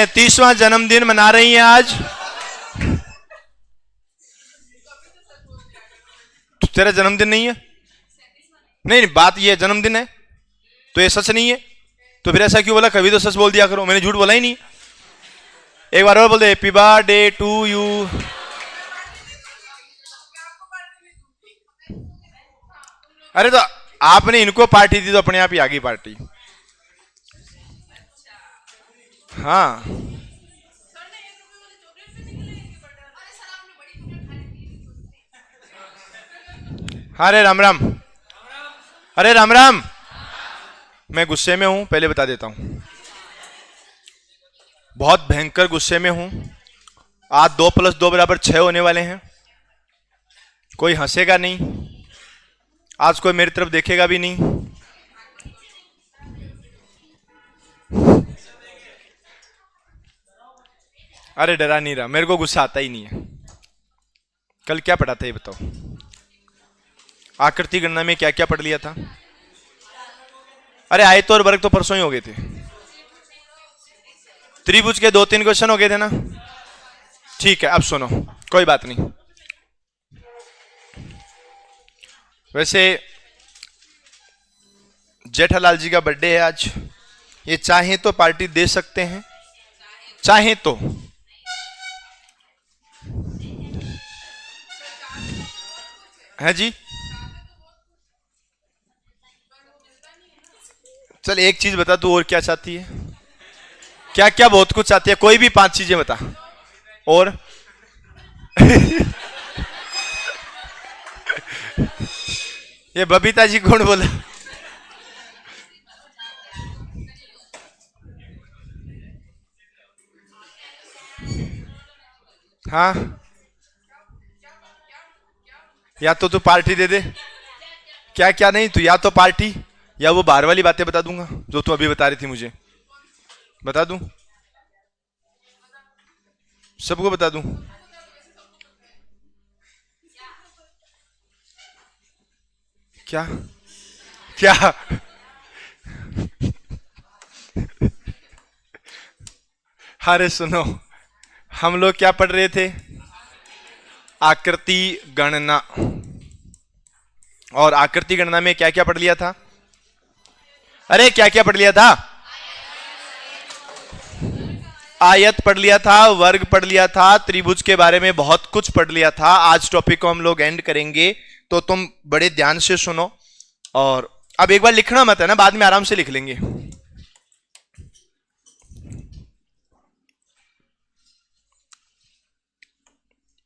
35वां जन्मदिन मना रही हैं आज। तो तेरा जन्मदिन नहीं है? नहीं नहीं, बात ये जन्मदिन है तो ये सच नहीं है, तो फिर ऐसा क्यों बोला? कभी तो सच बोल दिया करो। मैंने झूठ बोला ही नहीं। एक बार और बोल दे, हैप्पी बर्थडे टू यू। अरे तो आपने इनको पार्टी दी तो अपने आप ही आ गई पार्टी। हाँ अरे राम राम। अरे राम राम। मैं गुस्से में हूं, पहले बता देता हूं, बहुत भयंकर गुस्से में हूं। आज 2 + 2 = 6 होने वाले हैं। कोई हंसेगा नहीं आज, कोई मेरी तरफ देखेगा भी नहीं। अरे डरा नहीं रहा, मेरे को गुस्सा आता ही नहीं है। कल क्या पढ़ा था ये बताओ? आकृति गणना में क्या क्या पढ़ लिया था? अरे आयत और वर्ग तो परसों ही हो गए थे। त्रिभुज के 2-3 क्वेश्चन हो गए थे ना। ठीक है, अब सुनो, कोई बात नहीं। वैसे जेठालाल जी का बर्थडे है आज, ये चाहे तो पार्टी दे सकते हैं, चाहे तो। है जी? चल एक चीज बता, तू और क्या चाहती है? क्या क्या बहुत कुछ चाहती है, कोई भी 5 चीजें बता। और ये बबीता जी कौन बोला? हाँ, या तो तू पार्टी दे दे। क्या क्या नहीं, तू या तो पार्टी या वो बाहर वाली बातें बता दूंगा जो तू अभी बता रही थी मुझे। बता दूं? सबको बता दूं? क्या क्या? अरे सुनो, हम लोग क्या पढ़ रहे थे? आकृति गणना। और आकृति गणना में क्या क्या पढ़ लिया था? अरे क्या क्या पढ़ लिया था? आयत पढ़ लिया था, वर्ग पढ़ लिया था, त्रिभुज के बारे में बहुत कुछ पढ़ लिया था। आज टॉपिक को हम लोग एंड करेंगे, तो तुम बड़े ध्यान से सुनो। और अब एक बार लिखना मत है ना, बाद में आराम से लिख लेंगे।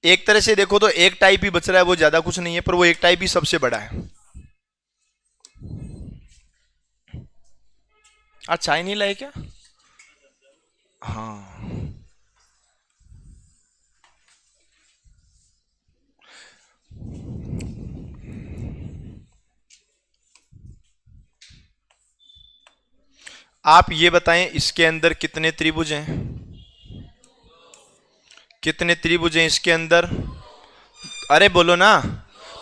एक तरह से देखो तो एक टाइप ही बच रहा है, वो ज्यादा कुछ नहीं है, पर वो एक टाइप ही सबसे बड़ा है। आज चाय नहीं लाए क्या? हाँ, आप ये बताएं इसके अंदर कितने त्रिभुज हैं? कितने त्रिभुज हैं इसके अंदर? अरे बोलो ना।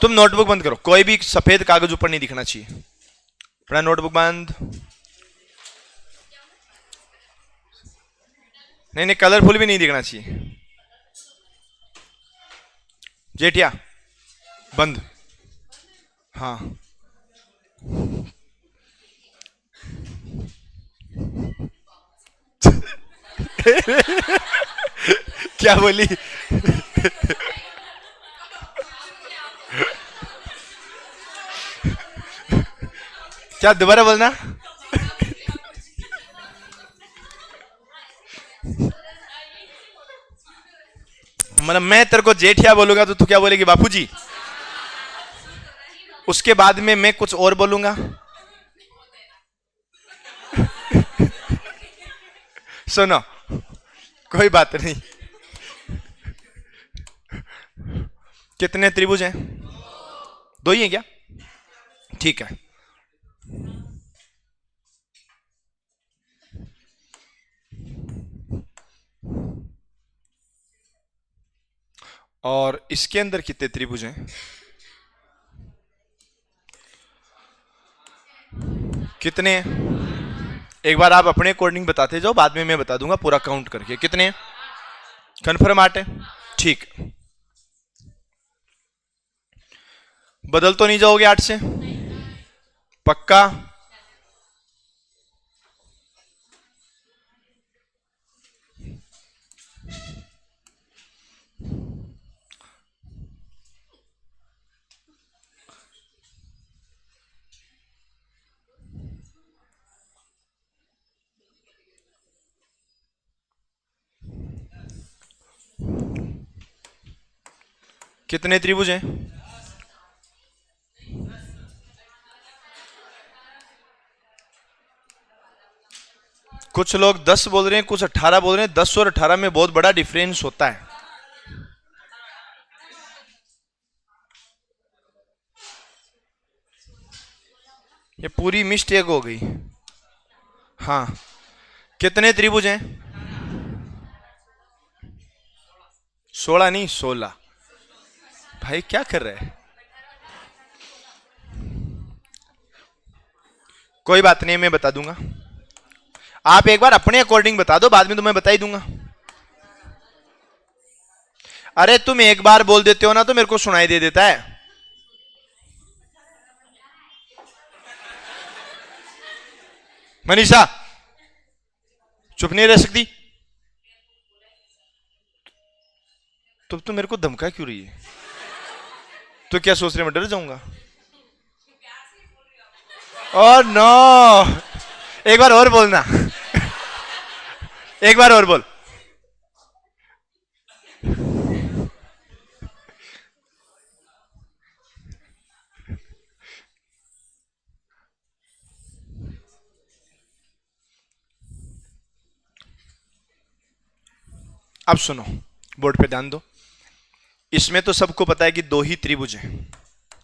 तुम नोटबुक बंद करो, कोई भी सफेद कागज ऊपर नहीं दिखना चाहिए। अपना नोटबुक बंद। नहीं नहीं, कलरफुल भी नहीं दिखना चाहिए। जेठिया बंद। हाँ क्या बोली? क्या दोबारा बोलना? मतलब मैं तेरे को जेठिया बोलूंगा तो तू क्या बोलेगी? बापूजी। उसके बाद में मैं कुछ और बोलूंगा। सुनो, कोई बात नहीं। कितने त्रिभुज हैं? 2 ही हैं क्या? ठीक है। और इसके अंदर कितने त्रिभुज हैं? कितने? एक बार आप अपने अकॉर्डिंग बताते जाओ, बाद में मैं बता दूंगा पूरा काउंट करके कितने। कन्फर्म 8 है, ठीक। बदल तो नहीं जाओगे 8 से? पक्का? कितने त्रिभुज हैं? कुछ लोग 10 बोल रहे हैं, कुछ 18 बोल रहे हैं। 10 और 18 में बहुत बड़ा डिफरेंस होता है। ये पूरी मिस्टेक हो गई। हाँ, कितने त्रिभुज हैं? 16 नहीं, 16। भाई क्या कर रहे हैं? कोई बात नहीं, मैं बता दूंगा। आप एक बार अपने अकॉर्डिंग बता दो, बाद में तो मैं बता ही दूंगा। अरे तुम एक बार बोल देते हो ना तो मेरे को सुनाई दे देता है। मनीषा चुप नहीं रह सकती? तो मेरे को धमका क्यों रही है? तो क्या सोच रहे मैं डर जाऊंगा? ओह नो, एक बार और बोलना। एक बार और बोल। अब सुनो, बोर्ड पे ध्यान दो। इसमें तो सबको पता है कि 2 ही त्रिभुज हैं।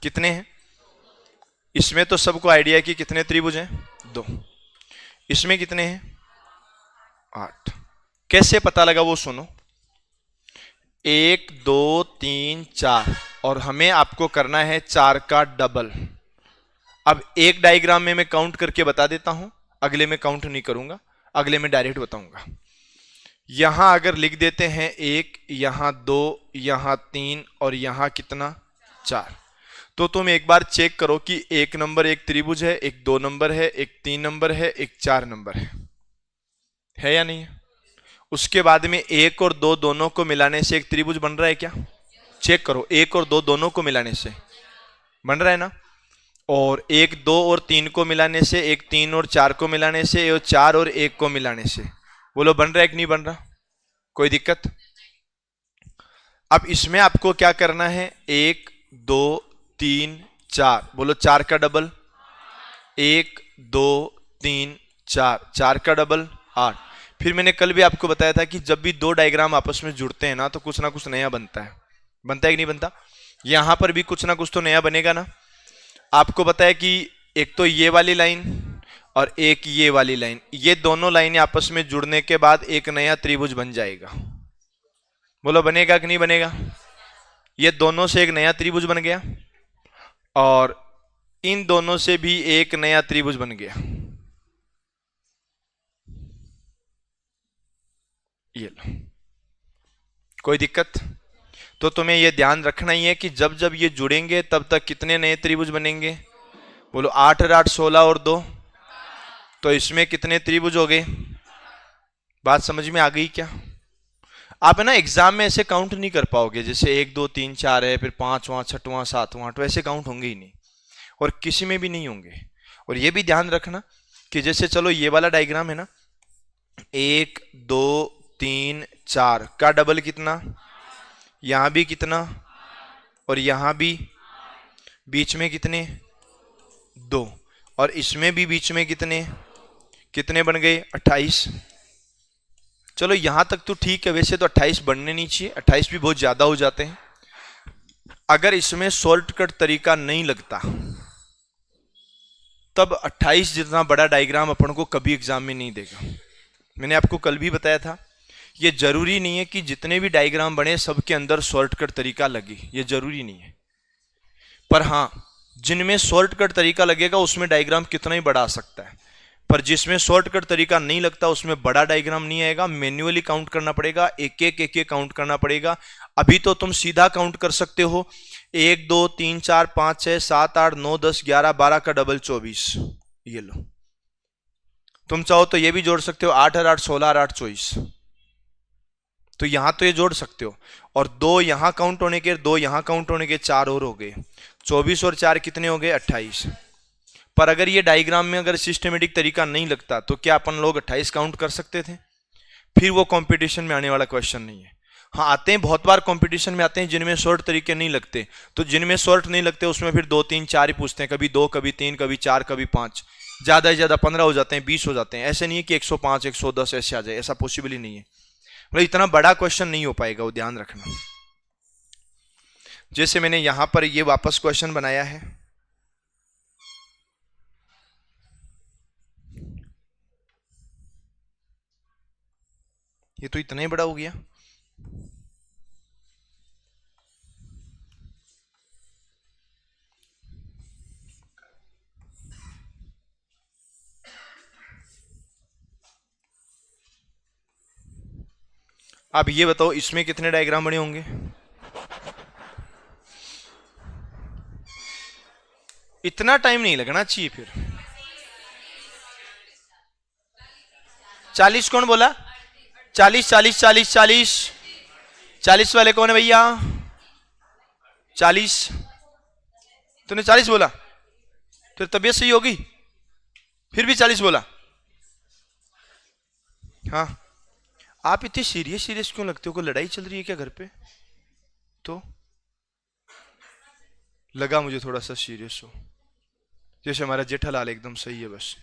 कितने हैं? इसमें तो सबको आइडिया है कि कितने त्रिभुज हैं, 2। इसमें कितने हैं? 8। कैसे पता लगा वो सुनो। 1 2 3 4 और हमें आपको करना है 4 का डबल। अब एक डायग्राम में मैं काउंट करके बता देता हूं, अगले में काउंट नहीं करूंगा, अगले में डायरेक्ट बताऊंगा। यहां अगर लिख देते हैं 1, यहां 2, यहां 3 और यहां कितना 4, तो तुम एक बार चेक करो कि 1 नंबर एक त्रिभुज है, एक 2 नंबर है, एक 3 नंबर है, एक 4 नंबर है या नहीं है? उसके बाद में 1 और 2 दोनों को मिलाने से एक त्रिभुज बन रहा है क्या? चेक करो, 1 और 2 दोनों को मिलाने से बन रहा है ना। और 1 2 और 3 को मिलाने से, एक 3 और 4 को मिलाने से, और 4 और 1 को मिलाने से, बोलो बन रहा है कि नहीं बन रहा? कोई दिक्कत? अब इसमें आपको क्या करना है, 1 2 3 4, बोलो 4 का डबल। 1 2 3 4, 4 का डबल 8। फिर मैंने कल भी आपको बताया था कि जब भी 2 डायग्राम आपस में जुड़ते हैं ना तो कुछ ना कुछ नया बनता है। बनता है कि नहीं बनता? यहां पर भी कुछ ना कुछ तो नया बनेगा ना। आपको पता है कि एक तो ये वाली लाइन और एक ये वाली लाइन, ये दोनों लाइनें आपस में जुड़ने के बाद एक नया त्रिभुज बन जाएगा। बोलो बनेगा कि नहीं बनेगा? ये दोनों से एक नया त्रिभुज बन गया और इन दोनों से भी एक नया त्रिभुज बन गया। ये लो, कोई दिक्कत? तो तुम्हें यह ध्यान रखना ही है कि जब जब ये जुड़ेंगे तब तक कितने नए त्रिभुज बनेंगे? बोलो 8 और 8 16 और 2, तो इसमें कितने त्रिभुज हो गए? बात समझ में आ गई क्या? आप है ना एग्जाम में ऐसे काउंट नहीं कर पाओगे, जैसे 1 2 3 4 है, फिर 5वां 6वां 7वां 8वां, ऐसे काउंट होंगे ही नहीं और किसी में भी नहीं होंगे। और ये भी ध्यान रखना कि जैसे चलो ये वाला डायग्राम है ना, 1 2 3 4 का डबल कितना, यहां भी कितना और यहां भी, बीच में कितने 2, और इसमें भी बीच में कितने, कितने बन गए 28। चलो यहां तक तो ठीक है, वैसे तो 28 बनने नहीं चाहिए, 28 भी बहुत ज्यादा हो जाते हैं। अगर इसमें शॉर्टकट तरीका नहीं लगता तब 28 जितना बड़ा डायग्राम अपन को कभी एग्जाम में नहीं देगा। मैंने आपको कल भी बताया था, ये जरूरी नहीं है कि जितने भी डायग्राम बने सबके अंदर शॉर्टकट तरीका लगे, ये जरूरी नहीं है। पर हां, जिनमें शॉर्टकट तरीका लगेगा उसमें डायग्राम कितना ही बड़ा आ सकता है। पर जिसमें शॉर्टकट तरीका नहीं लगता उसमें बड़ा डायग्राम नहीं आएगा, मैन्युअली काउंट करना पड़ेगा, एक एक काउंट करना पड़ेगा। अभी तो तुम सीधा काउंट कर सकते हो, 1 2 3 4 5 6 7 8 9 10 11 12 का डबल 24। ये लो, तुम चाहो तो ये भी जोड़ सकते हो, 8 और 8 16 और 8 24। तो यहां तो ये जोड़ सकते हो, और 2 यहां काउंट होने के, 2 यहां काउंट होने के, 4 और हो गए, 24 और 4 कितने हो गए, 28। पर अगर ये डायग्राम में अगर सिस्टमेटिक तरीका नहीं लगता तो क्या अपन लोग 28 काउंट कर सकते थे? फिर वो कंपटीशन में आने वाला क्वेश्चन नहीं है। हाँ, आते हैं, बहुत बार कंपटीशन में आते हैं जिनमें शॉर्ट तरीके नहीं लगते, तो जिनमें शॉर्ट नहीं लगते उसमें फिर 2 3 4 ही पूछते हैं, कभी 2 कभी 3 कभी 4 कभी 5, ज्यादा से ज्यादा 15 हो जाते हैं, 20 हो जाते हैं। ऐसे नहीं है कि 105 110 ऐसे आ जाए, ऐसा पॉसिबल ही नहीं है। मतलब इतना बड़ा क्वेश्चन नहीं हो पाएगा, वो ध्यान रखना। जैसे मैंने यहां पर ये वापस क्वेश्चन बनाया है, ये तो इतना ही बड़ा हो गया। अब ये बताओ इसमें कितने डायग्राम बने होंगे? इतना टाइम नहीं लगना चाहिए फिर। 40 कौन बोला? 40 40 40 40 40 वाले कौन है भैया? 40, तूने 40 बोला, तेरी तबीयत सही होगी, फिर भी 40 बोला। हाँ, आप इतने सीरियस सीरियस क्यों लगते हो? कोई लड़ाई चल रही है क्या घर पे? तो लगा मुझे थोड़ा सा सीरियस हो, जैसे हमारा जेठालाल एकदम सही है बस।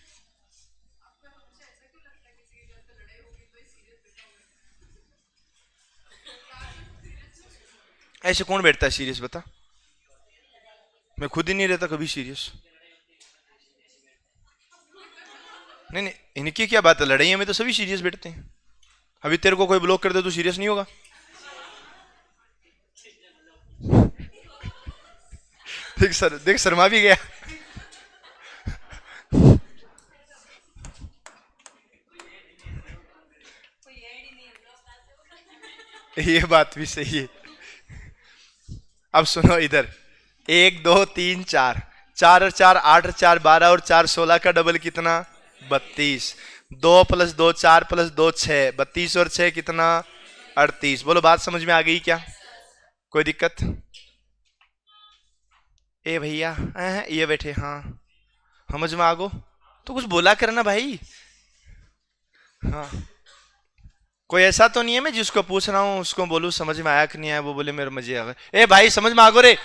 ऐसे कौन बैठता है सीरियस, बता? मैं खुद ही नहीं रहता कभी सीरियस। नहीं नहीं, इनकी क्या बात है, लड़ाई में तो सभी सीरियस बैठते हैं। अभी तेरे को कोई ब्लॉक कर दे तो सीरियस नहीं होगा? देख सर, देख शर्मा भी गया। ये बात भी सही है। अब सुनो इधर, 1 2 3 4, 4 और 4 8 और 4 12 और 4 16 का डबल कितना? 32। 2 + 2 4 + 2 6, 32 और 6 कितना? 38। बोलो बात समझ में आ गई क्या? कोई दिक्कत? ए भैया, ये बैठे, हाँ समझ में आ गो तो कुछ बोला करना भाई। हाँ, कोई ऐसा तो नहीं है मैं जिसको पूछ रहा हूँ उसको बोलूं समझ में आया कि नहीं आया, वो बोले मेरे मजे आ गए। ए भाई समझ में आ गो रे।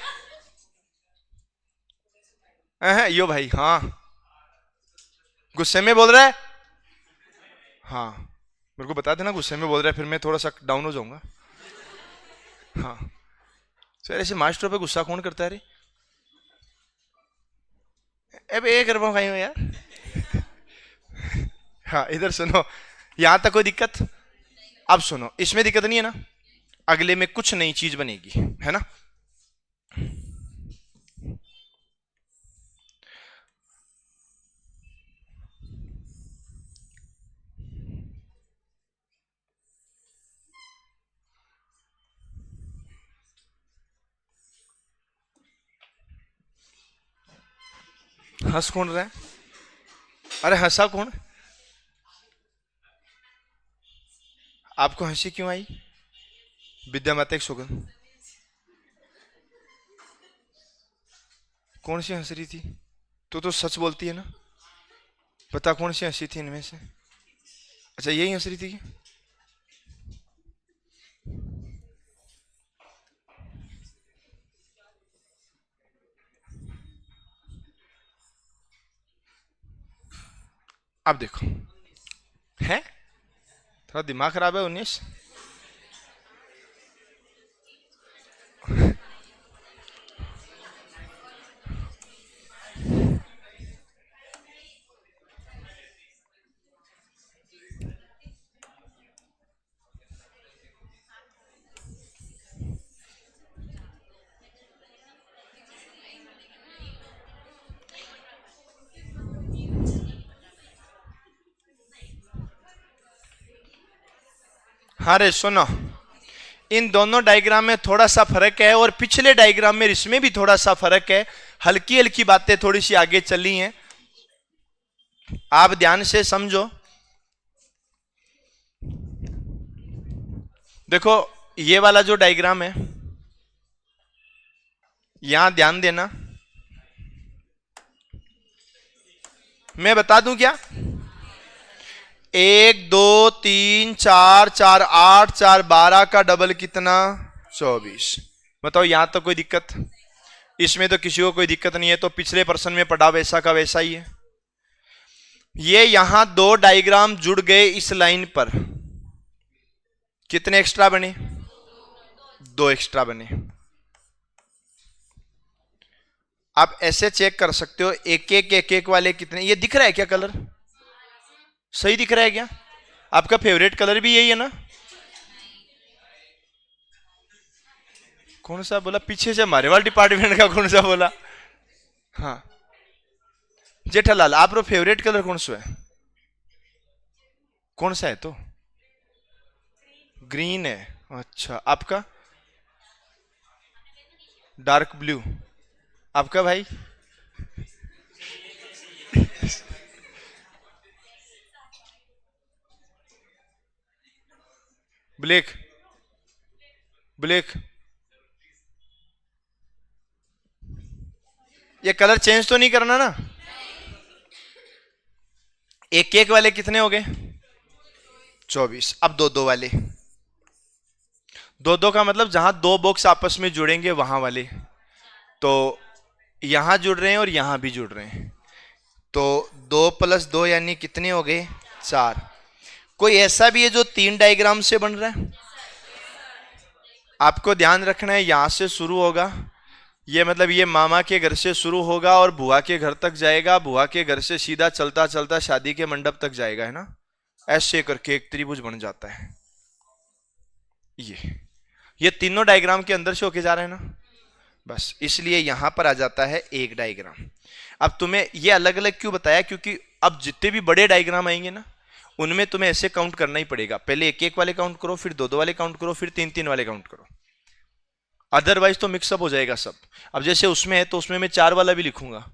यो भाई, हाँ गुस्से में बोल रहा है? हाँ, मेरे को बता देना गुस्से में बोल रहा है, फिर मैं थोड़ा सा डाउन हो जाऊंगा। हाँ सर, ऐसे मास्टर पे गुस्सा कौन करता है रे? अब ये कर पाऊँ यार। हाँ इधर सुनो, यहां तक कोई दिक्कत? अब सुनो, इसमें दिक्कत नहीं है ना? अगले में कुछ नई चीज बनेगी, है ना? हंस कौन रहा है? अरे हंसा कौन? आपको हंसी क्यों आई? विद्या माता एक सुगंध, कौन सी हंस रही थी? तो सच बोलती है ना, पता कौन सी हंसी थी इनमें से? अच्छा यही हंस रही थी क्या? अब देखो, है थोड़ा दिमाग खराब है 19। अरे सुनो, इन दोनों डायग्राम में थोड़ा सा फर्क है और पिछले डायग्राम में इसमें भी थोड़ा सा फर्क है। हल्की हल्की बातें थोड़ी सी आगे चली हैं, आप ध्यान से समझो। देखो ये वाला जो डायग्राम है, यहां ध्यान देना, मैं बता दूं क्या? 1 2 3 4 4 8 4 12 का डबल कितना? 24। बताओ यहां तो कोई दिक्कत? इसमें तो किसी को कोई दिक्कत नहीं है, तो पिछले प्रश्न में पढ़ा वैसा का वैसा ही है। ये यहां दो डायग्राम जुड़ गए इस लाइन पर, कितने एक्स्ट्रा बने? 2 एक्स्ट्रा बने। आप ऐसे चेक कर सकते हो, एक एक वाले कितने, ये दिख रहा है क्या कलर? सही दिख रहा है क्या? आपका फेवरेट कलर भी यही है ना? कौन सा बोला? पीछे से मारेवाल डिपार्टमेंट का कौन सा बोला? हाँ जेठालाल, आप फेवरेट कलर कौन सा है? कौन सा है? तो ग्रीन है। अच्छा, आपका? Dark blue. आपका भाई? ब्लैक। ब्लैक। ये कलर चेंज तो नहीं करना ना? एक एक वाले कितने हो गए? 24। अब दो दो वाले, दो दो का मतलब जहां दो बॉक्स आपस में जुड़ेंगे वहां वाले, तो यहां जुड़ रहे हैं और यहां भी जुड़ रहे हैं, तो 2 + 2 यानी कितने हो गए? 4। कोई ऐसा भी है जो 3 डायग्राम से बन रहा है? आपको ध्यान रखना है, यहां से शुरू होगा, ये मतलब ये मामा के घर से शुरू होगा और बुआ के घर तक जाएगा, बुआ के घर से सीधा चलता चलता शादी के मंडप तक जाएगा, है ना? ऐसे करके एक त्रिभुज बन जाता है। ये तीनों डायग्राम के अंदर से होके जा रहे हैं ना, बस इसलिए यहां पर आ जाता है एक डायग्राम। अब तुम्हें ये अलग अलग क्यों बताया? क्योंकि अब जितने भी बड़े डायग्राम आएंगे ना, उनमें तुम्हें ऐसे काउंट करना ही पड़ेगा। पहले एक एक वाले काउंट करो, फिर दो दो वाले काउंट करो, फिर तीन तीन वाले काउंट करो, अदरवाइज तो मिक्सअप हो जाएगा सब। अब जैसे उसमें है तो उसमें मैं 4 वाला भी लिखूंगा,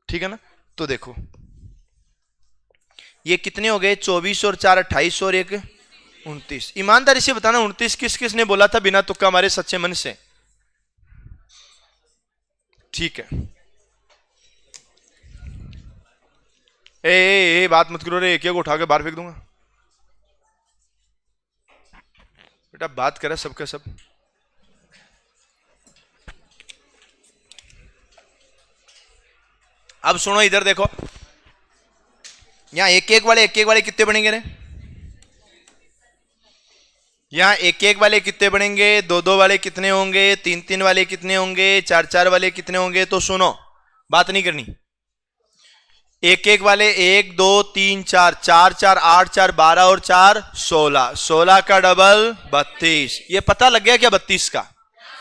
ठीक है ना? तो देखो ये कितने हो गए? 24 और 4 28 और 1 29। ईमानदारी से बताना 29 किस किस ने बोला था बिना तुक्का मारे, सच्चे मन से? ठीक है। ए बात मत करो रे, एक उठा के बाहर फेंक दूंगा। बेटा बात करे सबके सब। अब सुनो इधर देखो, यहां एक एक वाले कितने बनेंगे रे? यहां एक एक वाले कितने बनेंगे? दो दो वाले कितने होंगे? तीन तीन वाले कितने होंगे? चार चार वाले कितने होंगे? तो सुनो, बात नहीं करनी। एक एक वाले 1 2 3 4, 4 4 8 4 12 और 4 16, 16 का डबल 32। ये पता लग गया क्या 32 का?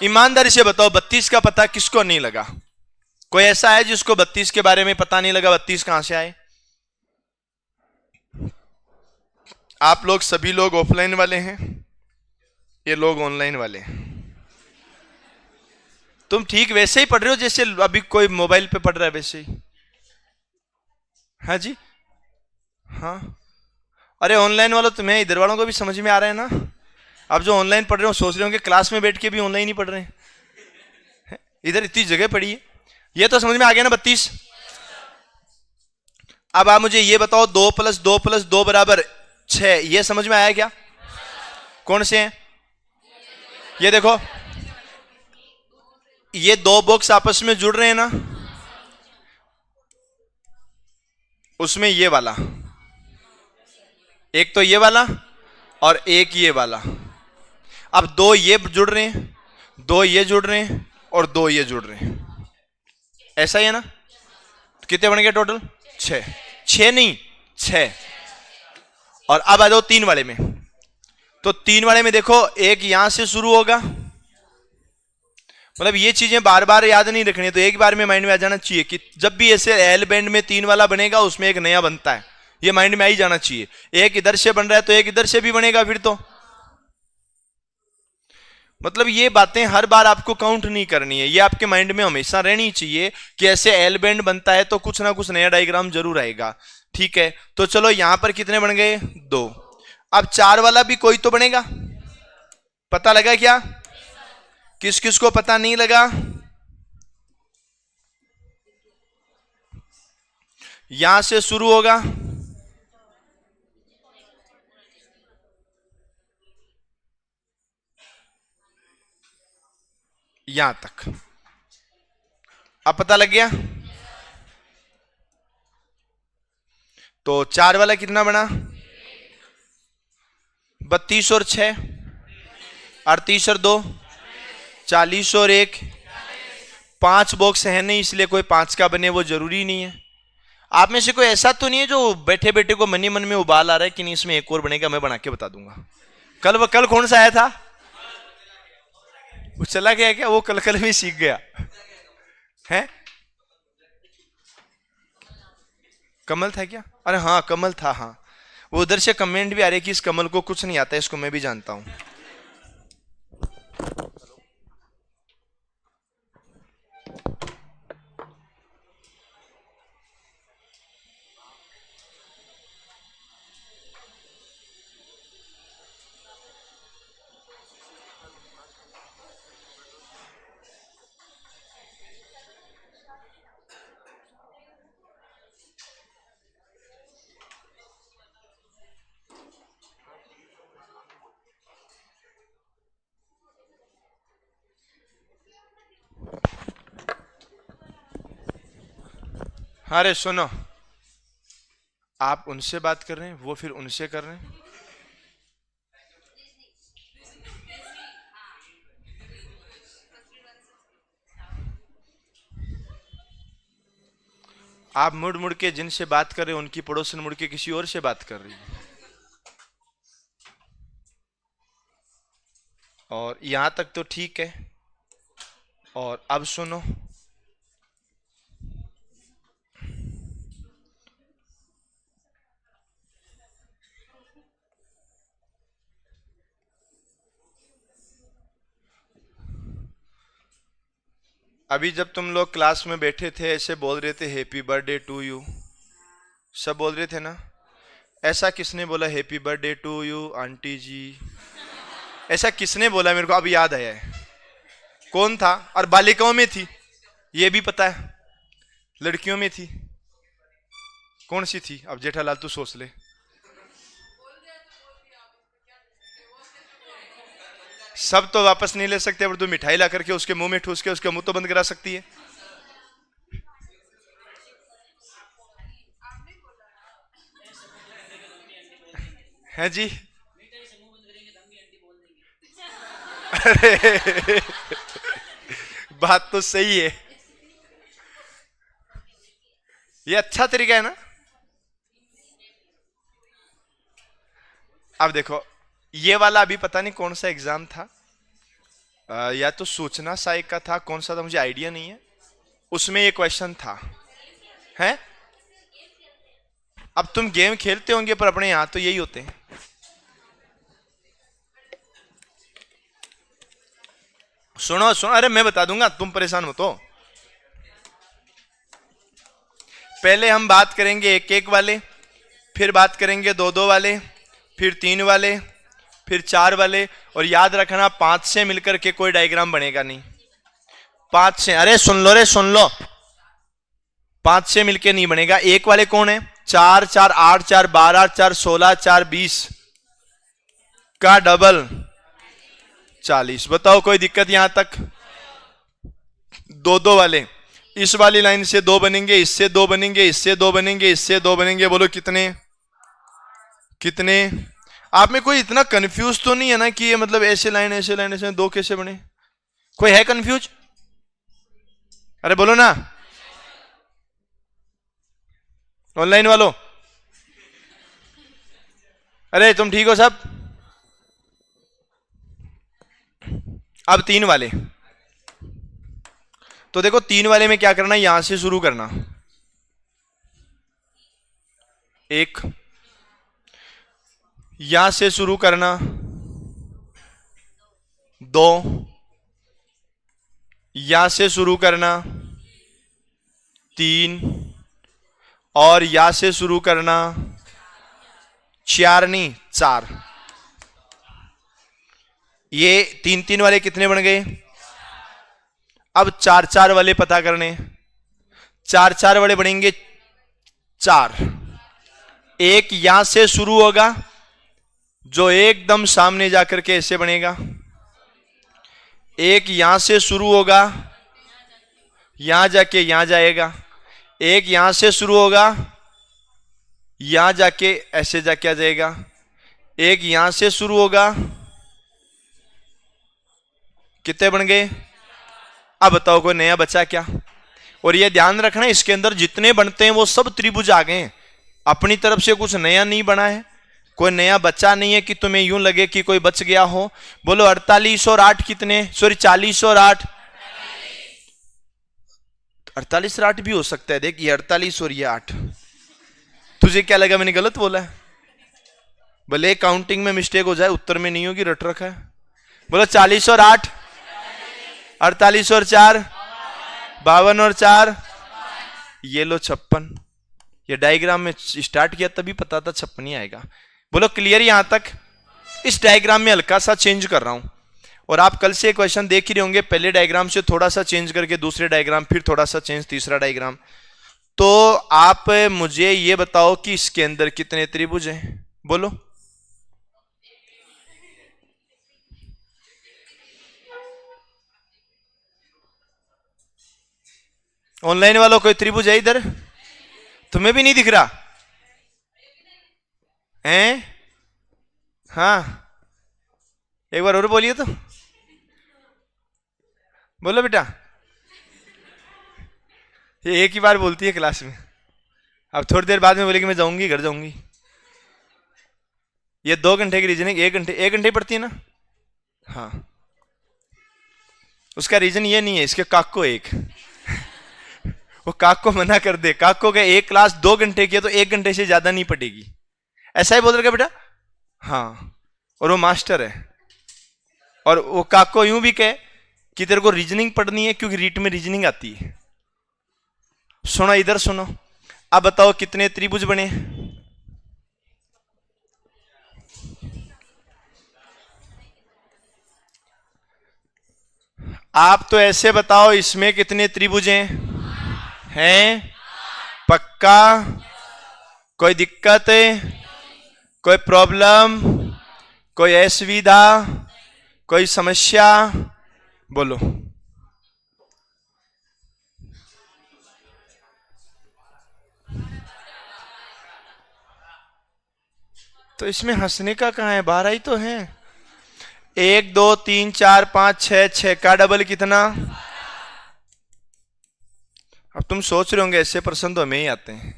ईमानदारी से बताओ 32 का पता किसको नहीं लगा? कोई ऐसा है जिसको 32 के बारे में पता नहीं लगा? 32 कहां से आए? आप लोग सभी लोग ऑफलाइन वाले हैं, ये लोग ऑनलाइन वाले हैं। तुम ठीक वैसे ही पढ़ रहे हो जैसे अभी कोई मोबाइल पे पढ़ रहा है, वैसे ही। हाँ जी, हाँ। अरे ऑनलाइन वालों, तुम्हें इधर वालों को भी समझ में आ रहा है ना? आप जो ऑनलाइन पढ़ रहे हो सोच रहे हो कि क्लास में बैठ के भी ऑनलाइन ही पढ़ रहे हैं। इधर इतनी जगह पड़ी है, ये तो समझ में आ गया ना 32। अब आप मुझे ये बताओ, 2 + 2 + 2 = 6, ये समझ में आया क्या? कौन से हैं? ये देखो, ये दो बॉक्स आपस में जुड़ रहे हैं ना, उसमें ये वाला, एक तो ये वाला और एक ये वाला। अब दो ये जुड़ रहे हैं, दो ये जुड़ रहे हैं और दो ये जुड़ रहे हैं, ऐसा ही है ना? कितने बन गए टोटल? 6। 6 नहीं, 6। और अब आ जाओ 3 वाले में, तो 3 वाले में देखो, एक यहां से शुरू होगा, मतलब ये चीजें बार बार याद नहीं रखनी, तो एक बार में माइंड में आ जाना चाहिए कि जब भी ऐसे एल बैंड में 3 वाला बनेगा उसमें एक नया बनता है, ये माइंड में आ ही जाना चाहिए। एक इधर से बन रहा है तो एक इधर से भी बनेगा फिर तो, मतलब ये बातें हर बार आपको काउंट नहीं करनी है, ये आपके माइंड में हमेशा रहनी चाहिए कि ऐसे एल बैंड बनता है तो कुछ ना कुछ नया डायग्राम जरूर आएगा। ठीक है, तो चलो यहां पर कितने बन गए? 2। अब 4 वाला भी कोई तो बनेगा, पता लगा क्या? किस किस को पता नहीं लगा? यहां से शुरू होगा, यहां तक। अब पता लग गया? तो 4 वाला कितना बना? 32 और 6, 38 और 2, 40 और 1, 5 बॉक्स है नहीं इसलिए कोई 5 का बने वो जरूरी नहीं है। आप में से कोई ऐसा तो नहीं है जो बैठे बैठे को मन ही मन में उबाल आ रहा है कि नहीं इसमें एक और बनेगा, मैं बना के बता दूंगा। कल कौन सा आया था? वो चला गया क्या? वो कल में सीख गया है? कमल था क्या? अरे हाँ कमल था, हाँ। वो उधर से कमेंट भी आ रहे कि इस कमल को कुछ नहीं आता, इसको मैं भी जानता हूं। अरे सुनो, आप उनसे बात कर रहे हैं, वो फिर उनसे कर रहे हैं। आप मुड़ मुड़ के जिनसे बात कर रहे हैं उनकी पड़ोसन मुड़ के किसी और से बात कर रही है। और यहां तक तो ठीक है। और अब सुनो, अभी जब तुम लोग क्लास में बैठे थे ऐसे बोल रहे थे हैप्पी बर्थडे टू यू, सब बोल रहे थे ना? ऐसा किसने बोला happy birthday to you aunty ji? ऐसा किसने बोला? मेरे को अभी याद आया है। कौन था? और बालिकाओं में थी, ये भी पता है। लड़कियों में थी, कौन सी थी? अब जेठालाल तू सोच ले। सब तो वापस नहीं ले सकते, पर तू मिठाई ला करके उसके मुंह में ठूस के उसका मुंह तो बंद करा सकती है। है जी? अरे बात तो सही है, ये अच्छा तरीका है ना। अब देखो, ये वाला अभी पता नहीं कौन सा एग्जाम था, या तो सूचना सहायक का था, कौन सा था मुझे आइडिया नहीं है। उसमें ये क्वेश्चन था, है? अब तुम गेम खेलते होंगे पर अपने यहां तो यही होते हैं। सुनो सुनो, अरे मैं बता दूंगा, तुम परेशान मत हो। पहले हम बात करेंगे एक एक वाले, फिर बात करेंगे दो दो वाले, फिर 3 वाले, फिर 4 वाले। और याद रखना 5 से मिलकर के कोई डायग्राम बनेगा नहीं। 5 से, अरे सुन लो रे सुन लो, 5 से मिलकर नहीं बनेगा। एक वाले कौन है? 4 4 8 4 12 4 16 4 20 का डबल 40। बताओ कोई दिक्कत यहां तक? दो दो वाले, इस वाली लाइन से 2 बनेंगे, इससे 2 बनेंगे, इससे 2 बनेंगे, इससे 2 बनेंगे। बोलो कितने कितने? आप में कोई इतना कंफ्यूज तो नहीं है ना कि ये मतलब ऐसे लाइन ऐसे लाइन ऐसे 2 कैसे बने? कोई है कंफ्यूज? अरे बोलो ना, ऑनलाइन वालों। अरे तुम ठीक हो सब? अब 3 वाले, तो देखो 3 वाले में क्या करना, यहां से शुरू करना। एक, यहां से शुरू करना, 2, यहां से शुरू करना 3, और यहां से शुरू करना 4 नहीं 4। ये 3-3 वाले कितने बन गए? अब 4-4 वाले पता करने। 4-4 वाले बनेंगे 4। एक यहां से शुरू होगा जो एकदम सामने जाकर के ऐसे बनेगा। एक यहां से शुरू होगा, यहां जाके यहां जाएगा। एक यहां से शुरू होगा, यहां जाके ऐसे जाके आ जाएगा। एक यहां से शुरू होगा। कितने बन गए? अब बताओ कोई नया बचा क्या? और ये ध्यान रखना, इसके अंदर जितने बनते हैं वो सब त्रिभुज आ गए हैं। अपनी तरफ से कुछ नया नहीं बना है, कोई नया बच्चा नहीं है कि तुम्हें यूं लगे कि कोई बच गया हो। बोलो 48 और 8 कितने? सॉरी 40 और 8, 48 और 8 भी हो सकता है। देख ये 48 और ये 8। तुझे क्या लगा मैंने गलत बोला है? भले काउंटिंग में मिस्टेक हो जाए, उत्तर में नहीं होगी, रट रखा है। बोलो 40 और 8, 48 और 4, 52 और 4, ये लो 56। ये डायग्राम में स्टार्ट किया तभी पता था 56 ही आएगा। बोलो क्लियर यहां तक? इस डायग्राम में हल्का सा चेंज कर रहा हूं, और आप कल से क्वेश्चन देख ही रहे होंगे। पहले डायग्राम से थोड़ा सा चेंज करके दूसरे डायग्राम, फिर थोड़ा सा चेंज तीसरा डायग्राम। तो आप मुझे ये बताओ कि इसके अंदर कितने त्रिभुज हैं? बोलो। ऑनलाइन वालों कोई त्रिभुज है इधर? तुम्हें भी नहीं दिख रहा हैं? हाँ, एक बार और बोलिए तो। बोलो बेटा। ये एक ही बार बोलती है क्लास में, अब थोड़ी देर बाद में बोलेगी मैं जाऊंगी, घर जाऊंगी। ये 2 घंटे की रीजनिंग 1 घंटे पढ़ती है ना? हाँ, उसका रीजन ये नहीं है, इसके काको एक वो काक को मना कर दे। काक को कहे एक क्लास 2 घंटे की है तो 1 घंटे से ज्यादा नहीं पढ़ेगी, ऐसा ही बोल रहा बेटा। हाँ, और वो मास्टर है। और वो काक को यूं भी कहे कि तेरे को रीजनिंग पढ़नी है क्योंकि रीट में रीजनिंग आती है। सुनो इधर सुनो, अब बताओ कितने त्रिभुज बने? आप तो ऐसे बताओ इसमें कितने त्रिभुज हैं? पक्का? कोई दिक्कत है? कोई प्रॉब्लम? कोई असुविधा? कोई समस्या? बोलो। तो इसमें हंसने का कहां है? 12 ही तो है। 1 2 3 4 5 6, 6 का डबल कितना? अब तुम सोच रहे होंगे ऐसे प्रश्न तो हमें ही आते हैं।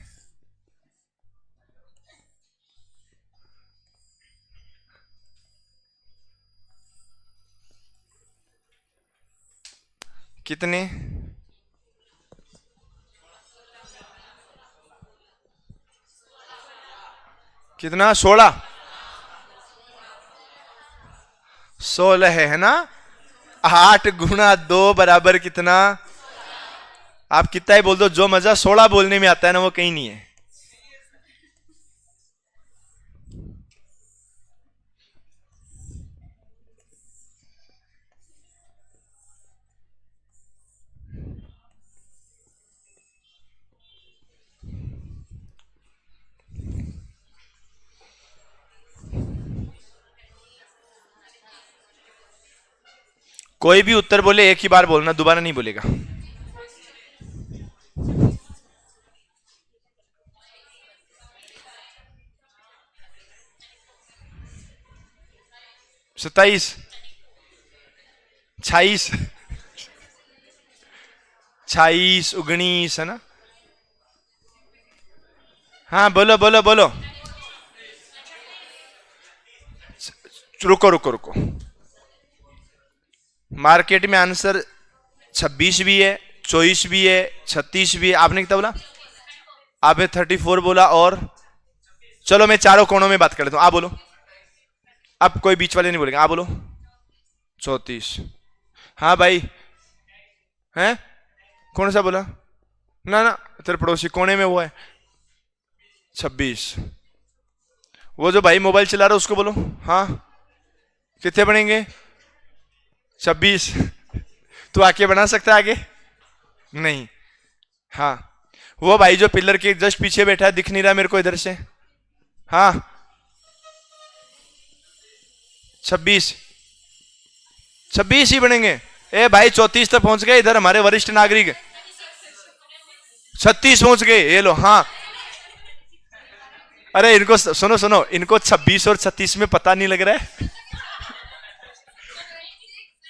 कितने? कितना? 16? 16 है ना? 8 गुणा 2 बराबर कितना? आप कितना ही बोल दो, जो मजा 16 बोलने में आता है ना वो कहीं नहीं है। कोई भी उत्तर बोले एक ही बार बोलना, दोबारा नहीं बोलेगा। सत्ताईस, 26, 26, 19 है ना? हाँ बोलो बोलो बोलो। रुको रुको रुको, मार्केट में आंसर 26 भी है, 24 भी है, 36 भी है। आपने कितना बोला? आपने 34 बोला। और चलो मैं चारों कोनों में बात कर लेता हूं, आप बोलो। अब कोई बीच वाले नहीं बोलेंगे, आप बोलो। 34। हाँ भाई, हैं? कौन सा बोला? ना ना, तेरे पड़ोसी कोने में वो है। 26। वो जो भाई मोबाइल चला रहा है उसको बोलो। हाँ, कितने बनेंगे? 26। तू आके बना सकता है आगे? नहीं। हाँ, वो भाई जो पिलर के जस्ट पीछे बैठा है, दिख नहीं रहा मेरे को इधर से। हाँ, 26। 26 ही बनेंगे। ए भाई 34 तक पहुंच गए इधर हमारे वरिष्ठ नागरिक। 36 पहुंच गए, ये लो। हाँ, अरे इनको सुनो सुनो, इनको 26 और 36 में पता नहीं लग रहा है।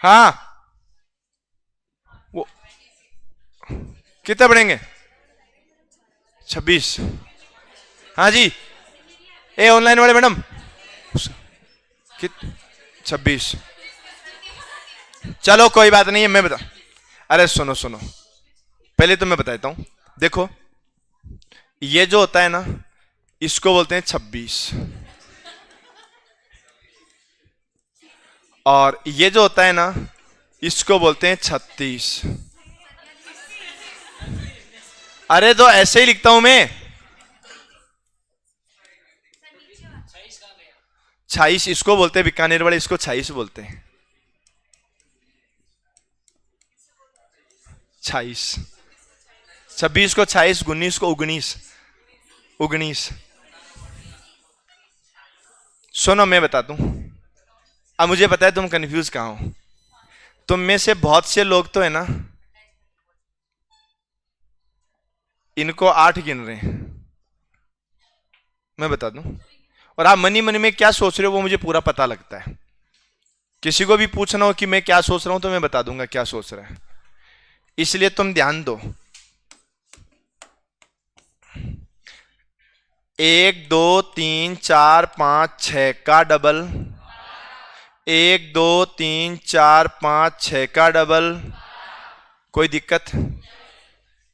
हाँ, वो कितने बढ़ेंगे? 26। हाँ जी, ए ऑनलाइन वाले मैडम, कित 26। चलो कोई बात नहीं है, मैं बता। अरे सुनो सुनो, पहले तो मैं बताता हूं। देखो, ये जो होता है ना, इसको बोलते हैं 26, और ये जो होता है ना, इसको बोलते हैं 36। अरे तो ऐसे ही लिखता हूं मैं। 26 इसको बोलते हैं, बीकानेर वाले इसको 26 बोलते हैं। 26। 26 को 26, 19 को 19। 19। सुनो मैं बता दूं, अब मुझे पता है तुम कंफ्यूज कहां हो। तुम में से बहुत से लोग तो है ना, इनको 8 गिन रहे हैं, मैं बता दूं। और आप मनी मनी में क्या सोच रहे हो वो मुझे पूरा पता लगता है। किसी को भी पूछना हो कि मैं क्या सोच रहा हूं तो मैं बता दूंगा क्या सोच रहा है, इसलिए तुम ध्यान दो। 1 2 3 4 5 6 का डबल। 1 2 3 4 5 6 का डबल। कोई दिक्कत?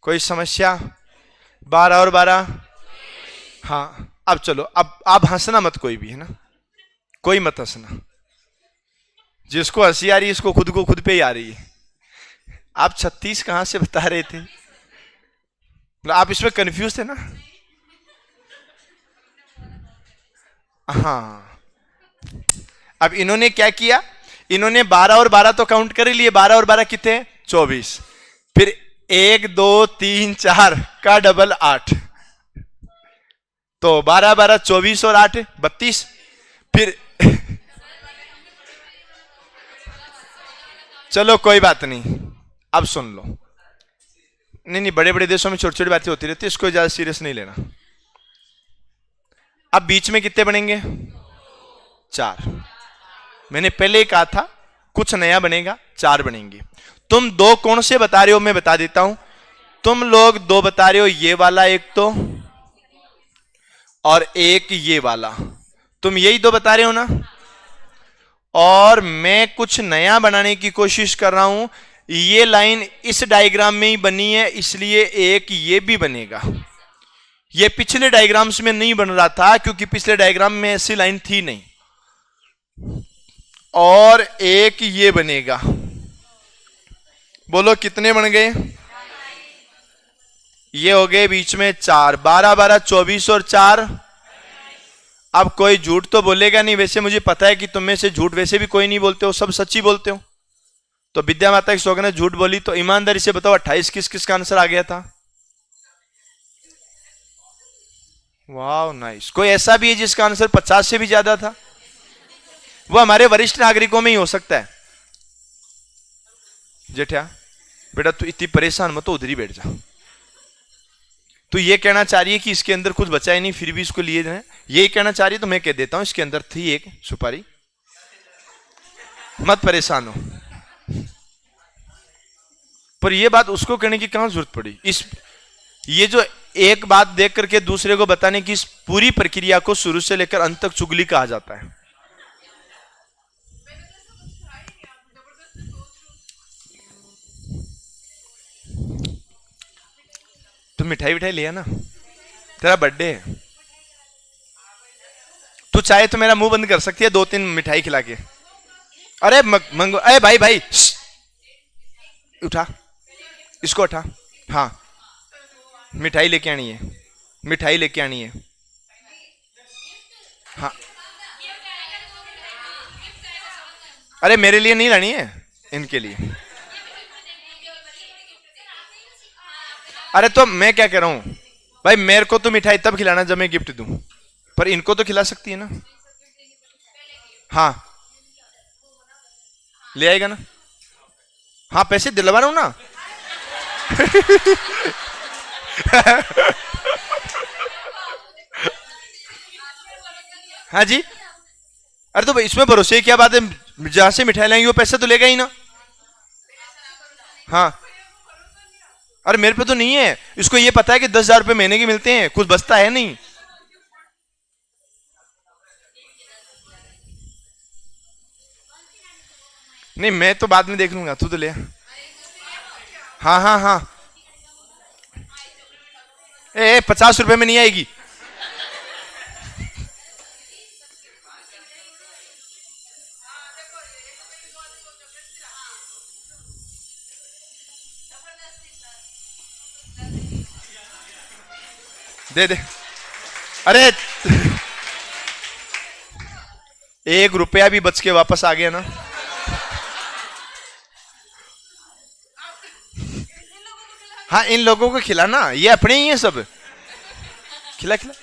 कोई समस्या? 12 और 12। हाँ, अब चलो, अब आप हंसना मत कोई भी, है ना? कोई मत हंसना। जिसको हंसी आ रही है इसको खुद को खुद पे ही आ रही है। आप 36 कहां से बता रहे थे? आप इसमें कंफ्यूज थे ना? हाँ, अब इन्होंने क्या किया, इन्होंने 12 और 12 तो काउंट कर ही लिए। 12 और 12 कितने? 24। फिर 1 2 3 4 का डबल 8, तो 12 12 24 और 8 32। फिर चलो कोई बात नहीं, अब सुन लो। नहीं नहीं, बड़े बड़े देशों में छोटी छोटी बातें होती रहती है, इसको ज्यादा सीरियस नहीं लेना। अब बीच में कितने बनेंगे? 4। मैंने पहले ही कहा था कुछ नया बनेगा, 4 बनेंगे। तुम 2 कौन से बता रहे हो मैं बता देता हूं। तुम लोग 2 बता रहे हो, ये वाला एक तो, और एक ये वाला। तुम यही 2 बता रहे हो ना? और मैं कुछ नया बनाने की कोशिश कर रहा हूं। ये लाइन इस डायग्राम में ही बनी है, इसलिए एक ये भी बनेगा। ये पिछले डायग्राम्स में नहीं बन रहा था क्योंकि पिछले डायग्राम में ऐसी लाइन थी नहीं। और एक ये बनेगा। बोलो कितने बन गए? ये हो गए बीच में 4। 12 12 24 और 4। अब कोई झूठ तो बोलेगा नहीं। वैसे मुझे पता है कि तुम में से झूठ वैसे भी कोई नहीं बोलते हो, सब सच्ची बोलते हो। तो विद्या माता की सौगंध ने झूठ बोली, तो ईमानदारी से बताओ 28 किस किस का आंसर आ गया था? वाह नाइस। कोई ऐसा भी है जिसका आंसर 50 से भी ज्यादा था? वो हमारे वरिष्ठ नागरिकों में ही हो सकता है। जेठा बेटा तू इतनी परेशान मत हो, उधर ही बैठ जा। तू ये कहना चाह रही है कि इसके अंदर कुछ बचा ही नहीं फिर भी इसको लिए जाए, यही कहना चाह रही है? तो मैं कह देता हूं इसके अंदर थी एक सुपारी, मत परेशान हो। पर यह बात उसको कहने की कहां जरूरत पड़ी? ये जो एक बात देख करके दूसरे को बताने की इस पूरी प्रक्रिया को शुरू से लेकर अंत तक चुगली कहा जाता है। तू मिठाई विठाई लिया ना, तेरा बर्थडे है। तू चाहे तो मेरा मुंह बंद कर सकती है 2-3 मिठाई खिला के। अरे मंगो, अरे भाई भाई उठा, इसको उठा। हाँ, मिठाई लेके आनी है, मिठाई लेके आनी है। हाँ, अरे मेरे लिए नहीं लानी है, इनके लिए। अरे तो मैं क्या कह रहा हूं भाई, मेरे को तो मिठाई तब खिलाना जब मैं गिफ्ट दूं, पर इनको तो खिला सकती है ना। हाँ, ले आएगा ना। हाँ, पैसे दिलवा रहा हूं ना। हाँ जी। अरे तो इसमें भरोसे की क्या बात है, जहां से मिठाई लाएंगे वो पैसे तो लेगा ही ना। हाँ, अरे मेरे पे तो नहीं है, इसको ये पता है कि 10,000 रुपए महीने के मिलते हैं, कुछ बचता है नहीं। नहीं, मैं तो बाद में देख लूंगा, तू तो ले। हाँ हाँ हाँ। 50 रुपए में नहीं आएगी। दे दे। अरे 1 रुपया भी बच के वापस आ गया ना। हाँ, इन लोगों को खिलाना, ये अपने ही है सब। खिला खिला।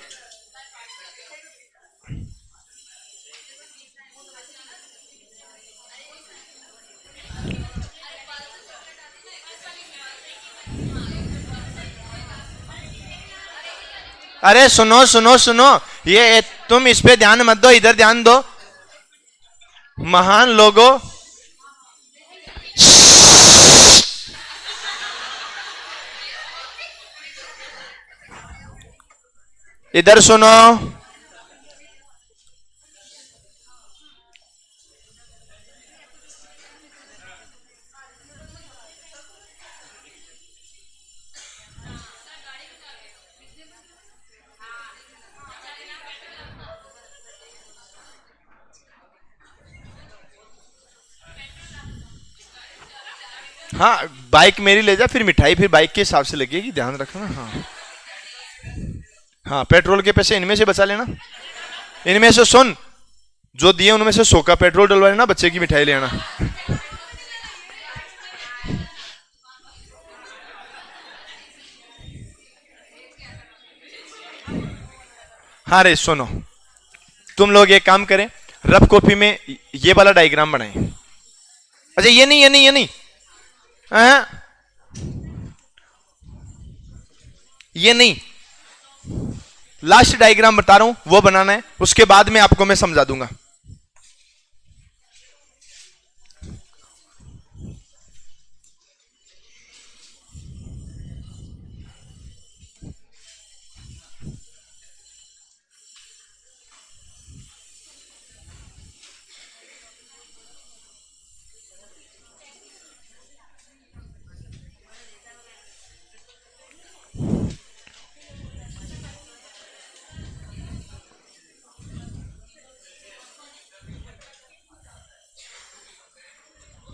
अरे सुनो सुनो सुनो, ये तुम इस पे ध्यान मत दो, इधर ध्यान दो। महान लोगों, इधर सुनो। हाँ, बाइक मेरी ले जा, फिर मिठाई फिर बाइक के हिसाब से लगेगी, ध्यान रखना। हाँ हाँ, पेट्रोल के पैसे इनमें से बचा लेना। इनमें से सुन, जो दिए उनमें से 100 का पेट्रोल डलवा लेना, बच्चे की मिठाई ले आना। हाँ रे सुनो, तुम लोग एक काम करें, रफ कॉपी में ये वाला डायग्राम बनाएं। अच्छा, ये नहीं, ये नहीं, ये नहीं। हाँ, ये नहीं, लास्ट डायग्राम बता रहा हूं, वो बनाना है, उसके बाद में आपको मैं समझा दूंगा।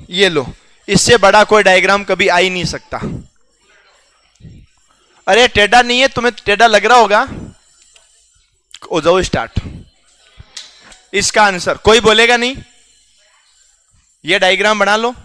ये लो, इससे बड़ा कोई डायग्राम कभी आ ही नहीं सकता। अरे टेढ़ा नहीं है, तुम्हें टेढ़ा लग रहा होगा। हो जाओ स्टार्ट। इसका आंसर कोई बोलेगा नहीं, ये डायग्राम बना लो।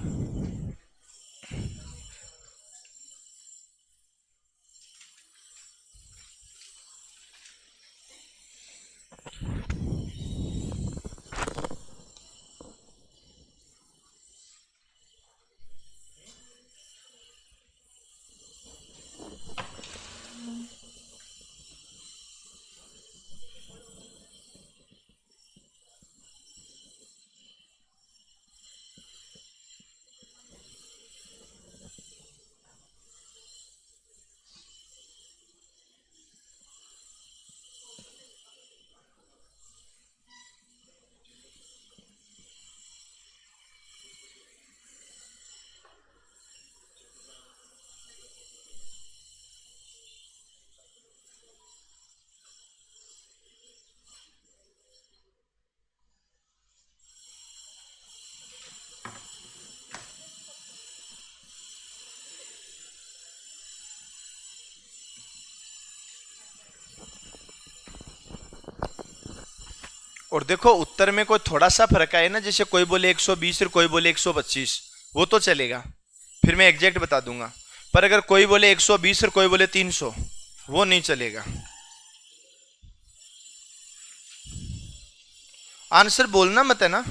और देखो उत्तर में कोई थोड़ा सा फर्क आए ना, जैसे कोई बोले 120 और कोई बोले 125, वो तो चलेगा, फिर मैं एग्जैक्ट बता दूंगा। पर अगर कोई बोले 120 और कोई बोले 300, वो नहीं चलेगा। आंसर बोलना मत है ना।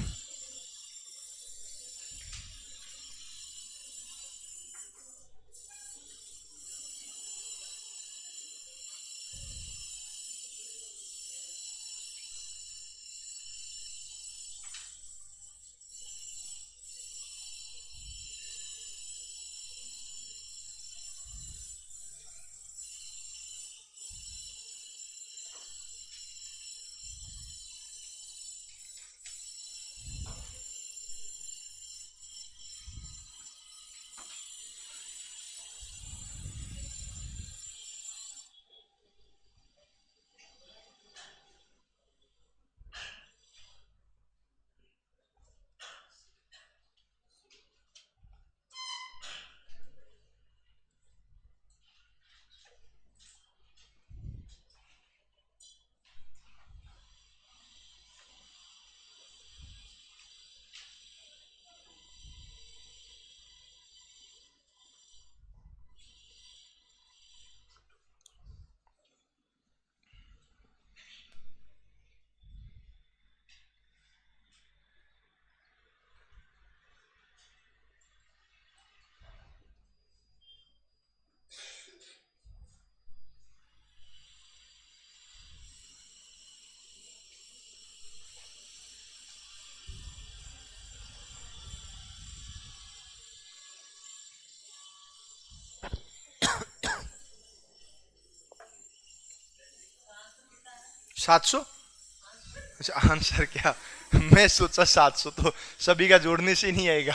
सात सौ। अच्छा आंसर क्या? मैं सोचा 700 तो सभी का जोड़ने से ही नहीं आएगा।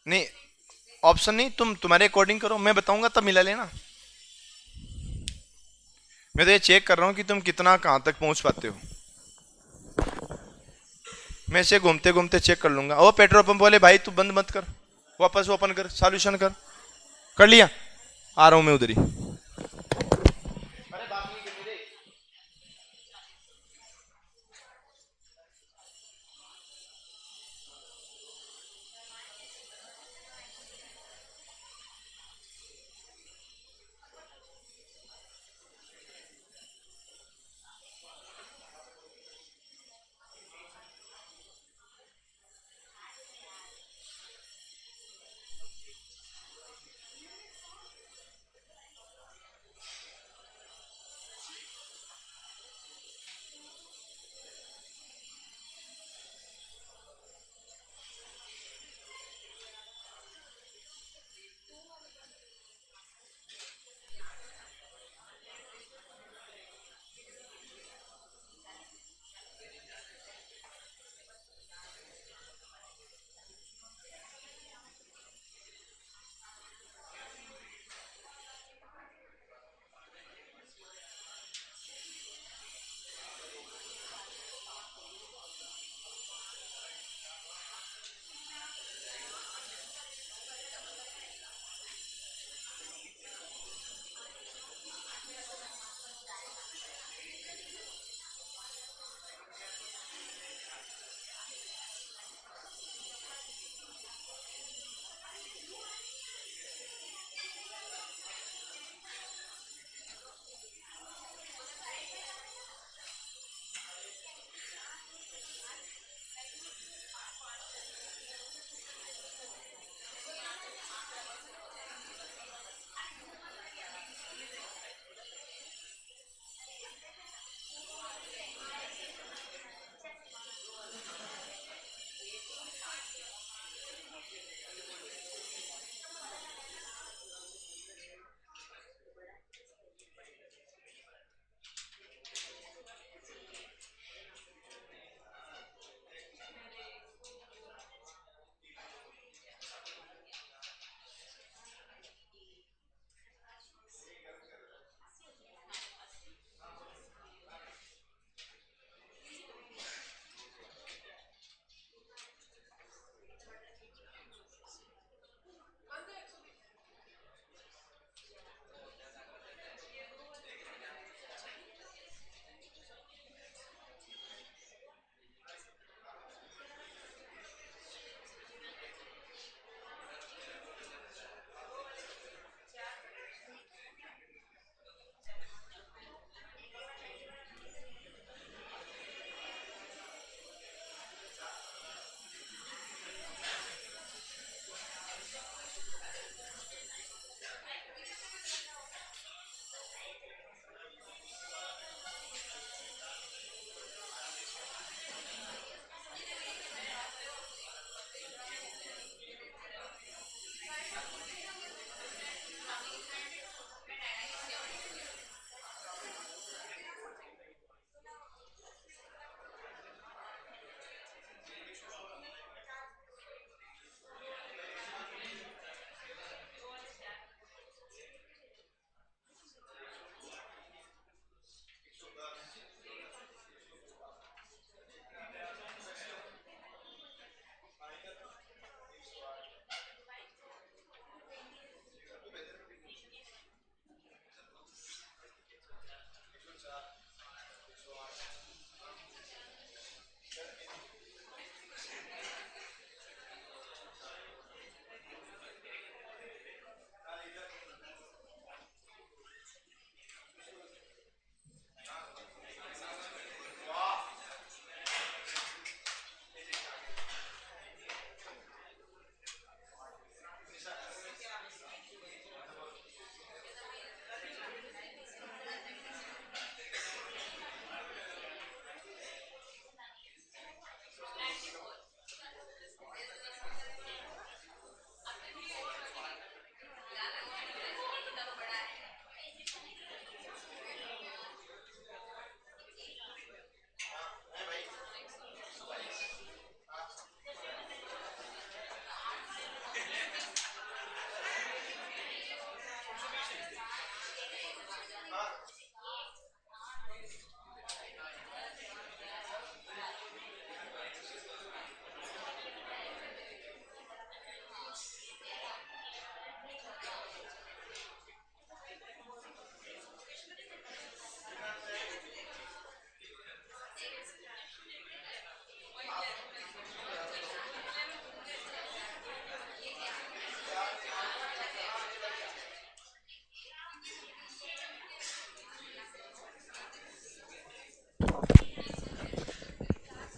नहीं, ऑप्शन नहीं, तुम्हारे अकॉर्डिंग करो, मैं बताऊंगा तब मिला लेना। मैं तो ये चेक कर रहा हूँ कि तुम कितना कहाँ तक पहुंच पाते हो। मैं इसे घूमते घूमते चेक कर लूंगा। ओ पेट्रोल पंप वाले भाई, तू बंद मत कर, वापस ओपन कर, सॉल्यूशन कर लिया, आ रहा हूं मैं उधर ही।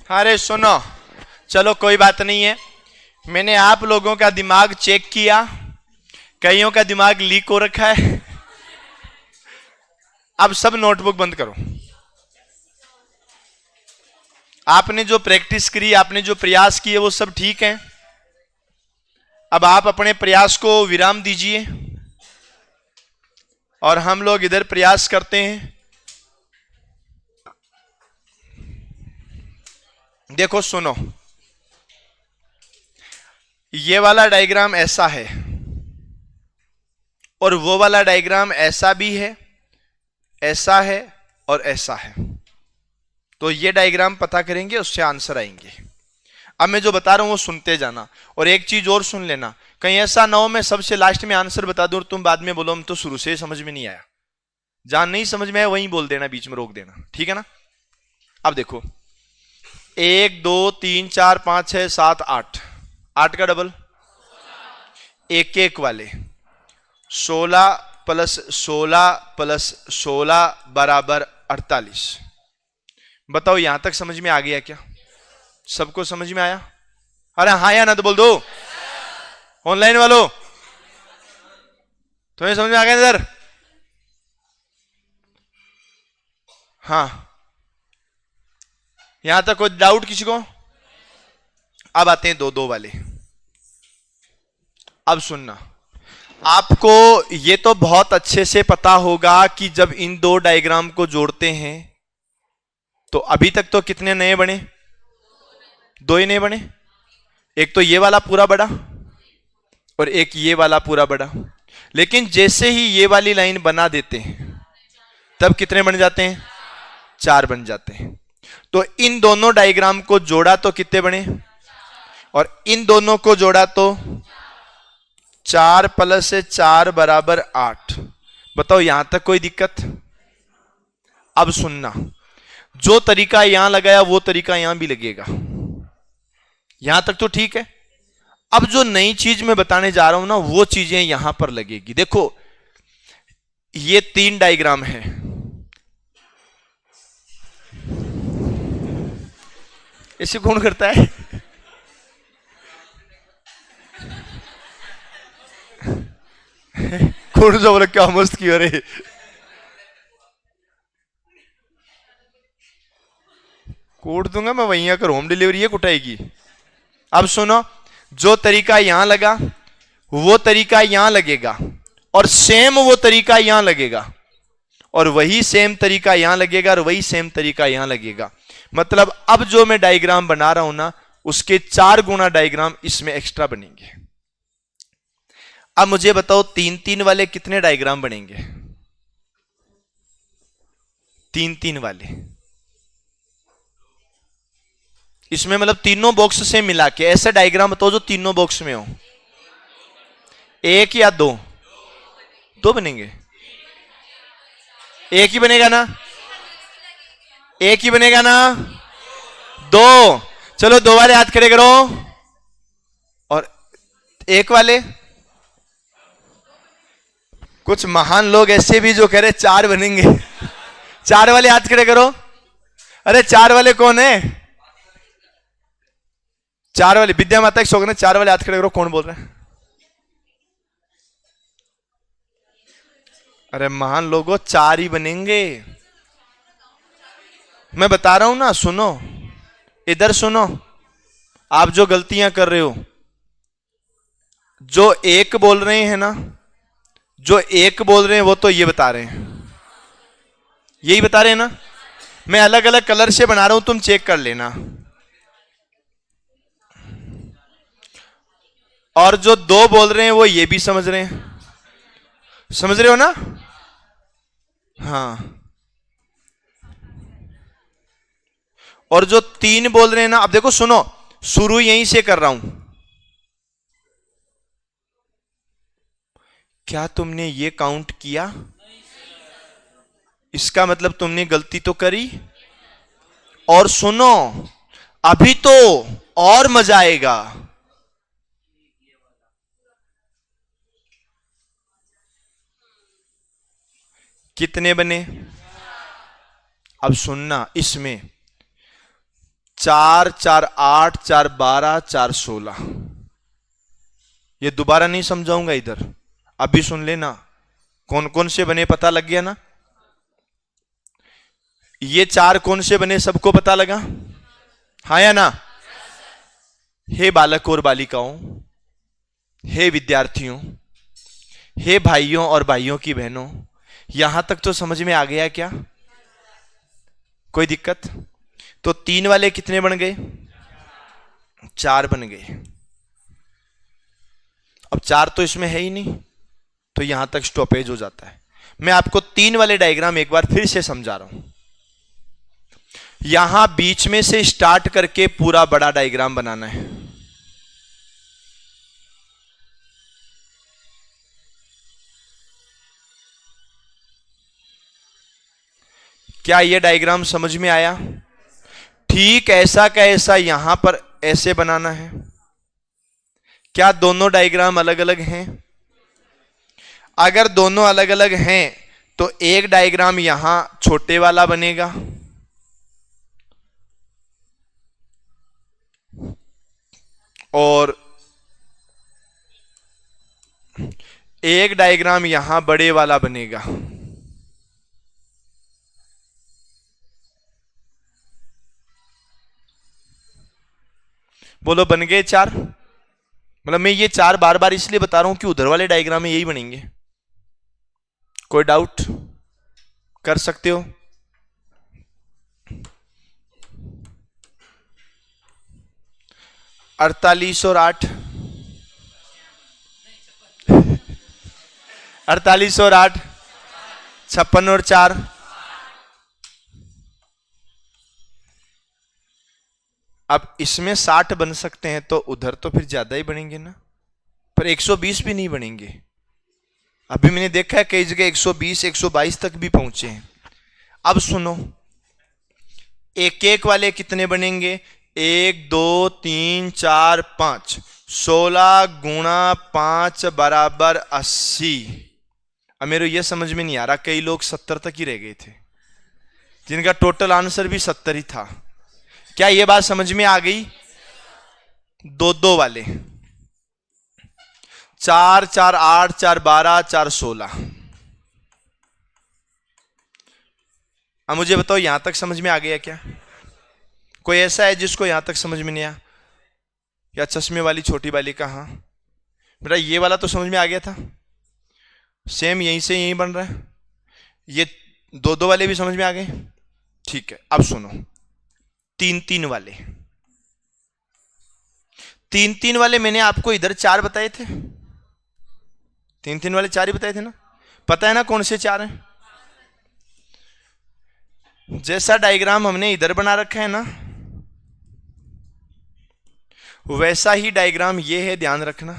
अरे सुनो, चलो कोई बात नहीं है, मैंने आप लोगों का दिमाग चेक किया, कईयों का दिमाग लीक हो रखा है। अब सब नोटबुक बंद करो। आपने जो प्रैक्टिस करी, आपने जो प्रयास किए, वो सब ठीक है। अब आप अपने प्रयास को विराम दीजिए और हम लोग इधर प्रयास करते हैं। देखो सुनो, ये वाला डायग्राम ऐसा है और वो वाला डायग्राम ऐसा भी है, ऐसा है और ऐसा है। तो ये डायग्राम पता करेंगे, उससे आंसर आएंगे। अब मैं जो बता रहा हूं वो सुनते जाना। और एक चीज और सुन लेना, कहीं ऐसा ना हो मैं सबसे लास्ट में आंसर बता दूं और तुम बाद में बोलो हम तो शुरू से समझ में नहीं आया। जहां नहीं समझ में आया वहीं बोल देना, बीच में रोक देना, ठीक है ना। अब देखो, 1 2 3 4 5 6 7 8, 8 का डबल, एक एक वाले 16 प्लस 16 प्लस 16 बराबर 48। बताओ यहां तक समझ में आ गया क्या? सबको समझ में आया? अरे हाँ या ना तो बोल दो। ऑनलाइन वालों, तुम्हें समझ में आ गया इधर? हाँ, यहां तक कोई डाउट किसी को? अब आते हैं 2 2 वाले। अब सुनना, आपको ये तो बहुत अच्छे से पता होगा कि जब इन दो डायग्राम को जोड़ते हैं तो अभी तक तो कितने नए बने? 2 ही नए बने। एक तो ये वाला पूरा बड़ा और एक ये वाला पूरा बड़ा। लेकिन जैसे ही ये वाली लाइन बना देते हैं तब कितने बन जाते हैं? 4 बन जाते हैं। तो इन दोनों डायग्राम को जोड़ा तो कितने बने? और इन दोनों को जोड़ा तो 4 प्लस 4 बराबर 8। बताओ यहां तक कोई दिक्कत? अब सुनना, जो तरीका यहां लगाया वो तरीका यहां भी लगेगा। यहां तक तो ठीक है। अब जो नई चीज मैं बताने जा रहा हूं ना, वो चीजें यहां पर लगेगी। देखो, ये 3 डायग्राम है। इसे कौन करता है? कौन सा बोला? क्या मस्त किया रे। कोड दूंगा मैं, वहीं आकर होम डिलीवरी है कुटाएगी। अब सुनो, जो तरीका यहां लगा वो तरीका यहां लगेगा और सेम वो तरीका यहां लगेगा और वही सेम तरीका यहां लगेगा और वही सेम तरीका यहां लगेगा। मतलब अब जो मैं डायग्राम बना रहा हूं ना, उसके 4 गुना डायग्राम इसमें एक्स्ट्रा बनेंगे। अब मुझे बताओ 3 3 वाले कितने डायग्राम बनेंगे? 3 3 वाले इसमें, मतलब तीनों बॉक्स से मिला के ऐसा डायग्राम बताओ जो तीनों बॉक्स में हो। 1 या 2? 2 बनेंगे। एक ही बनेगा ना? एक ही बनेगा ना? 2। चलो 2 वाले हाथ खड़े करो। और 1 वाले? कुछ महान लोग ऐसे भी जो कह रहे 4 बनेंगे। 4 वाले हाथ खड़े करो। अरे 4 वाले कौन है? 4 वाले विद्या माता के शौक ने 4 वाले हाथ खड़े करो। कौन बोल रहे हैं? अरे महान लोगों, 4 ही बनेंगे। मैं बता रहा हूं ना, सुनो, इधर सुनो। आप जो गलतियां कर रहे हो, जो 1 बोल रहे हैं ना, जो 1 बोल रहे हैं वो तो ये बता रहे हैं, यही बता रहे हैं ना। मैं अलग अलग कलर से बना रहा हूं, तुम चेक कर लेना। और जो 2 बोल रहे हैं वो ये भी समझ रहे हैं। समझ रहे हो ना? हाँ। और जो 3 बोल रहे हैं ना, अब देखो सुनो, शुरू यहीं से कर रहा हूं। क्या तुमने ये काउंट किया? इसका मतलब तुमने गलती तो करी। और सुनो, अभी तो और मजा आएगा। कितने बने? अब सुनना, इसमें 4 4 8 4 12 4 16। ये दोबारा नहीं समझाऊंगा इधर, अभी सुन लेना। कौन कौन से बने पता लग गया ना? ये 4 कौन से बने सबको पता लगा? हाँ या ना? हे बालक और बालिकाओं, हे विद्यार्थियों, हे भाइयों और भाइयों की बहनों, यहां तक तो समझ में आ गया क्या? कोई दिक्कत? तो 3 वाले कितने बन गए? 4 बन गए। अब 4 तो इसमें है ही नहीं, तो यहां तक स्टॉपेज हो जाता है। मैं आपको 3 वाले डायग्राम एक बार फिर से समझा रहा हूं। यहां बीच में से स्टार्ट करके पूरा बड़ा डायग्राम बनाना है। क्या यह डायग्राम समझ में आया? ठीक ऐसा का ऐसा यहां पर ऐसे बनाना है। क्या दोनों डायग्राम अलग अलग हैं? अगर दोनों अलग अलग हैं तो एक डायग्राम यहां छोटे वाला बनेगा और एक डायग्राम यहां बड़े वाला बनेगा। बोलो, बन गए 4? मतलब मैं ये 4 बार बार इसलिए बता रहा हूं कि उधर वाले डायग्राम में यही बनेंगे। कोई डाउट कर सकते हो? अड़तालीस और 8, 48 और 8, 56 और 4, अब इसमें 60 बन सकते हैं तो उधर तो फिर ज्यादा ही बनेंगे ना, पर 120 भी नहीं बनेंगे। अभी मैंने देखा है कई जगह 120 122 तक भी पहुंचे हैं। अब सुनो, एक एक वाले कितने बनेंगे? 1 2 3 4 5, 16 गुणा 5 बराबर 80। अब मेरे यह समझ में नहीं आ रहा, कई लोग 70 तक ही रह गए थे जिनका टोटल आंसर भी 70 ही था। क्या यह बात समझ में आ गई? 2 2 वाले 4 4 8 4 12 4 16। अब मुझे बताओ, यहां तक समझ में आ गया क्या? कोई ऐसा है जिसको यहां तक समझ में नहीं आया? या चश्मे वाली छोटी वाली का? हाँ बेटा, ये वाला तो समझ में आ गया था, सेम यहीं से यहीं बन रहा है। ये 2 2 वाले भी समझ में आ गए? ठीक है। अब सुनो, 3 3 वाले, 3 3 वाले मैंने आपको इधर 4 बताए थे। 3 3 वाले 4 ही बताए थे ना? पता है ना कौन से 4 हैं? जैसा डायग्राम हमने इधर बना रखा है ना, वैसा ही डायग्राम ये है, ध्यान रखना।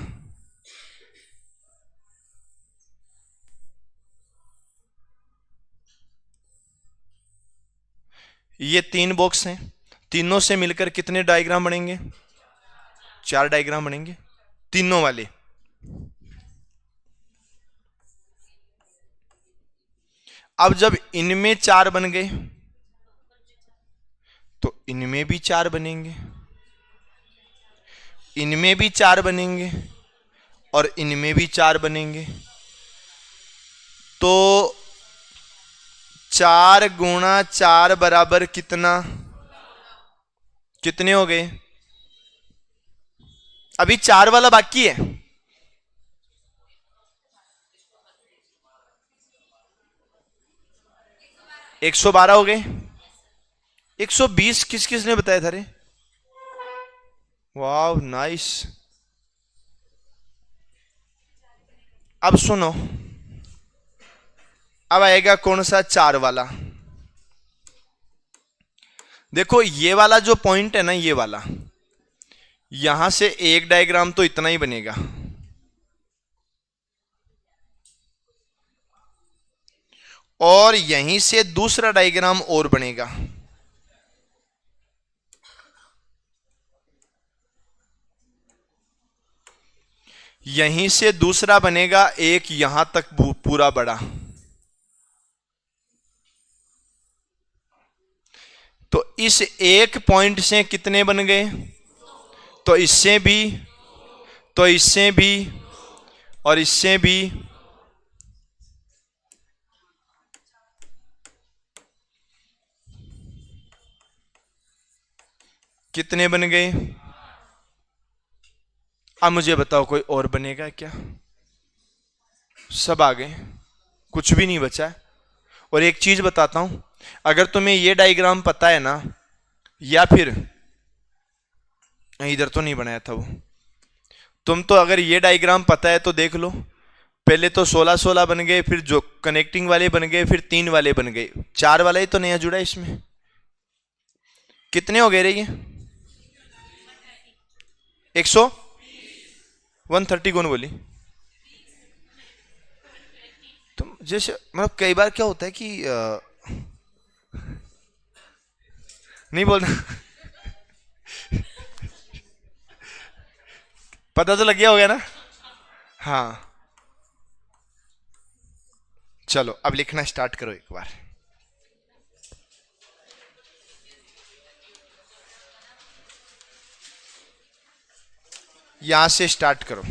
ये 3 बॉक्स हैं, तीनों से मिलकर कितने डायग्राम बनेंगे? 4 डायग्राम बनेंगे, तीनों वाले। अब जब इनमें 4 बन गए तो इनमें भी 4 बनेंगे, इनमें भी 4 बनेंगे और इनमें भी 4 बनेंगे। तो 4 गुणा 4 बराबर कितना? कितने हो गए? अभी 4 वाला बाकी है। एक 112 हो गए। 120 किस किस ने बताया था रे? वाह, नाइस। अब सुनो, अब आएगा कौन सा? 4 वाला। देखो ये वाला जो पॉइंट है ना, ये वाला, यहां से एक डायग्राम तो इतना ही बनेगा, और यहीं से दूसरा डायग्राम और बनेगा। यहीं से दूसरा बनेगा एक, यहां तक पूरा बड़ा। तो इस एक पॉइंट से कितने बन गए? तो इससे भी, तो इससे भी, और इससे भी। कितने बन गए? अब मुझे बताओ कोई और बनेगा क्या? सब आ गए, कुछ भी नहीं बचा है। और एक चीज बताता हूं, अगर तुम्हें ये डायग्राम पता है ना, या फिर इधर तो नहीं बनाया था वो, तुम तो अगर ये डायग्राम पता है तो देख लो, पहले तो 16-16 बन गए, फिर जो कनेक्टिंग वाले बन गए, फिर 3 वाले बन गए, 4 वाला ही तो नया जुड़ा इसमें। कितने हो गए रे ये? 100 130 कौन बोली? तुम जैसे मतलब कई बार क्या होता है कि नहीं बोलना। पता तो लग गया होगा ना? हाँ, चलो अब लिखना स्टार्ट करो एक बार। यहां से स्टार्ट करो।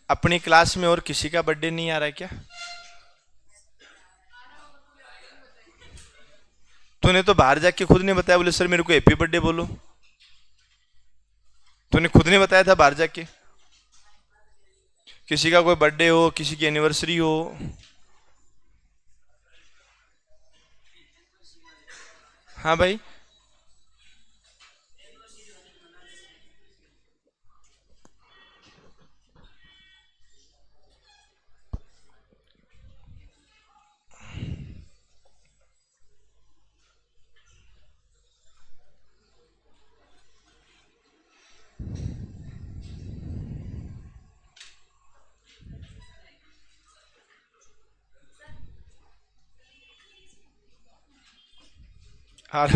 अपनी क्लास में और किसी का बर्थडे नहीं आ रहा है क्या? तूने तो बाहर जाके खुद ने बताया, बोले सर मेरे को हैप्पी बर्थडे बोलो। तूने खुद ने बताया था बाहर जाके, किसी का कोई बर्थडे हो, किसी की एनिवर्सरी हो। हाँ भाई, हाँ।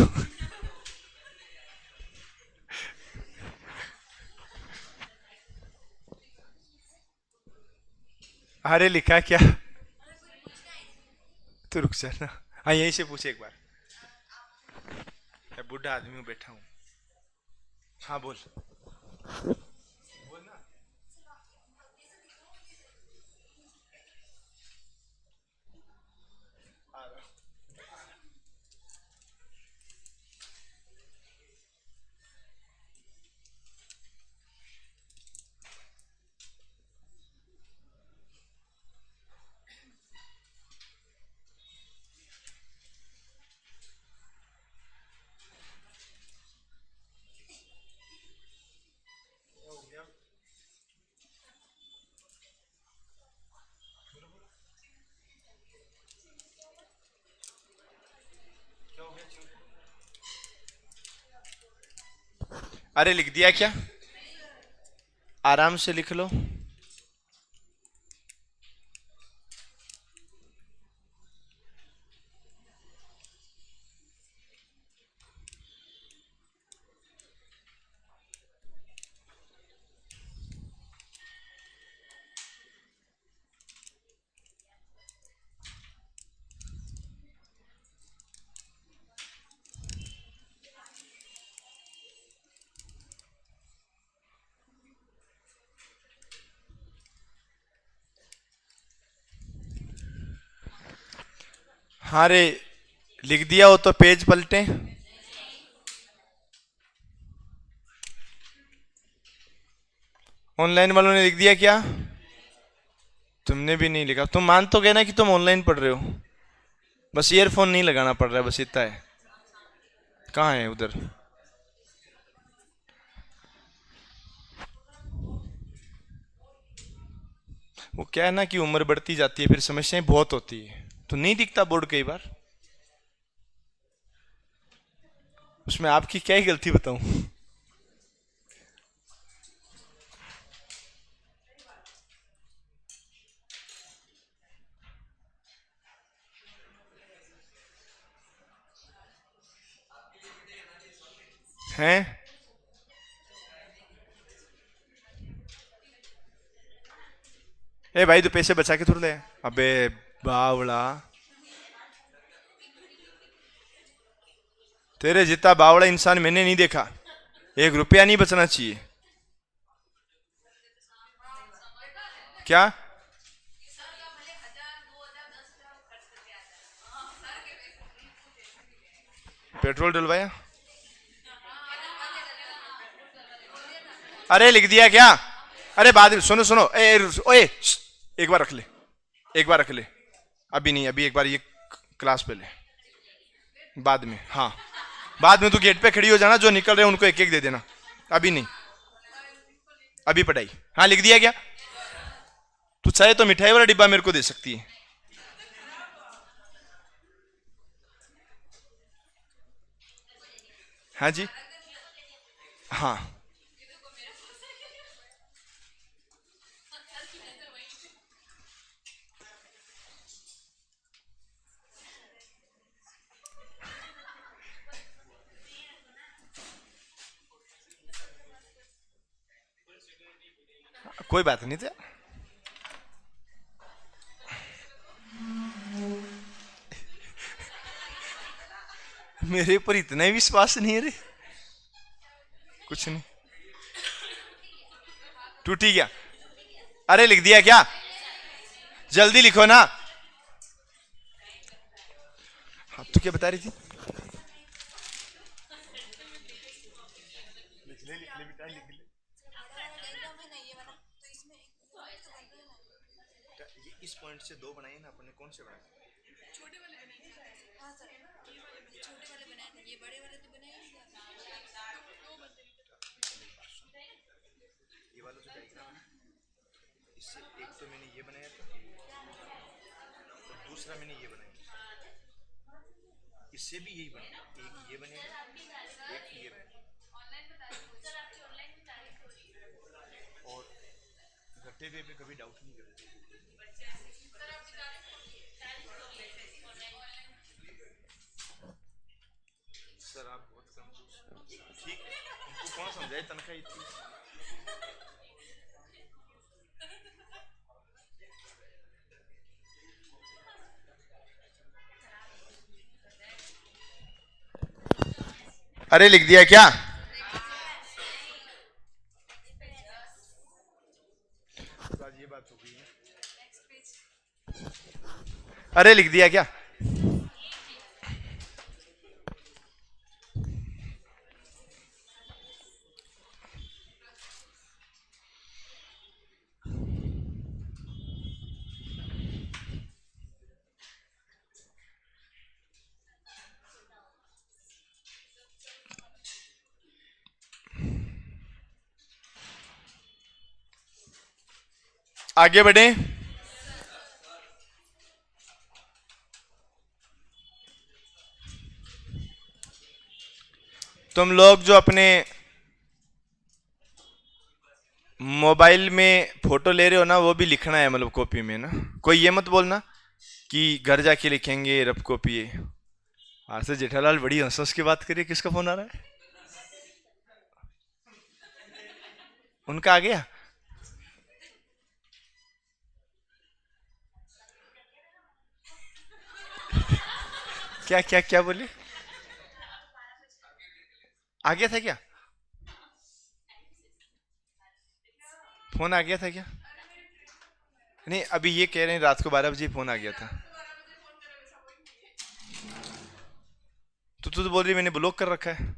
अरे लिखा क्या? तो रुक जा ना। हाँ यहीं से पूछे एक बार, मैं बूढ़ा आदमी हूँ, बैठा हूँ। हाँ बोल। अरे लिख दिया क्या? आराम से लिख लो। हाँ रे, लिख दिया हो तो पेज पलटे। ऑनलाइन वालों ने लिख दिया क्या? तुमने भी नहीं लिखा? तुम मान तो गए ना कि तुम ऑनलाइन पढ़ रहे हो? बस ईयरफोन नहीं लगाना पड़ रहा है, बस इतना है। कहाँ है उधर? वो क्या है ना कि उम्र बढ़ती जाती है, फिर समस्याएं बहुत होती है, तो नहीं दिखता बोर्ड कई बार। उसमें आपकी क्या ही गलती बताऊं? हैं? ए भाई, तो पैसे बचा के थोड़ा ले। अबे बावड़ा, तेरे जितना बावड़ा इंसान मैंने नहीं देखा। 1 रुपया नहीं बचना चाहिए। क्या? पेट्रोल डलवाया? अरे लिख दिया क्या? अरे बाद में सुनो सुनो, ओए एक बार रख ले, एक बार रख ले। अभी नहीं, अभी एक बार ये क्लास पे ले, बाद में। हाँ, बाद में तू गेट पे खड़ी हो जाना, जो निकल रहे हैं उनको एक एक दे देना। अभी नहीं, अभी पढ़ाई। हाँ लिख दिया क्या? तू चाहे तो मिठाई वाला डिब्बा मेरे को दे सकती है। हाँ जी, हाँ। कोई बात नहीं था। मेरे ऊपर इतना ही विश्वास नहीं है रे। कुछ नहीं, टूटी गया। अरे लिख दिया क्या? जल्दी लिखो ना। हाँ, तू क्या बता रही थी? इस पॉइंट से 2 बनाए ना अपने, कौन से बनाए? छोटे वाले बनाए। हाँ सर, छोटे वाले बनाए थे, ये बड़े वाले तो बनाए। ये वाला जो डायग्राम है, इससे एक तो मैंने ये बनाया था और दूसरा मैंने ये बनाया। इससे भी यही बनेगा, एक ये बनेगा, एक ये बनेगा। और घटे हुए पे कभी डाउट नहीं करते। सर आप बहुत कंफ्यूज। ठीक है, उनको कौन समझाए तनख्वाह इतनी? अरे लिख दिया क्या? ये बात हो गई है। अरे लिख दिया क्या? आगे बढ़े। तुम लोग जो अपने मोबाइल में फोटो ले रहे हो ना, वो भी लिखना है, मतलब कॉपी में ना। कोई ये मत बोलना कि घर जाके लिखेंगे, रफ कॉपी है। आज से जेठालाल बड़ी हंस हंस की बात करिए। किसका फोन आ रहा है? उनका आ गया। क्या क्या क्या बोले? आ गया था क्या? फोन आ गया था क्या? नहीं, अभी ये कह रहे हैं रात को 12 बजे फोन आ गया था। तो तू तो बोल रही मैंने ब्लॉक कर रखा है।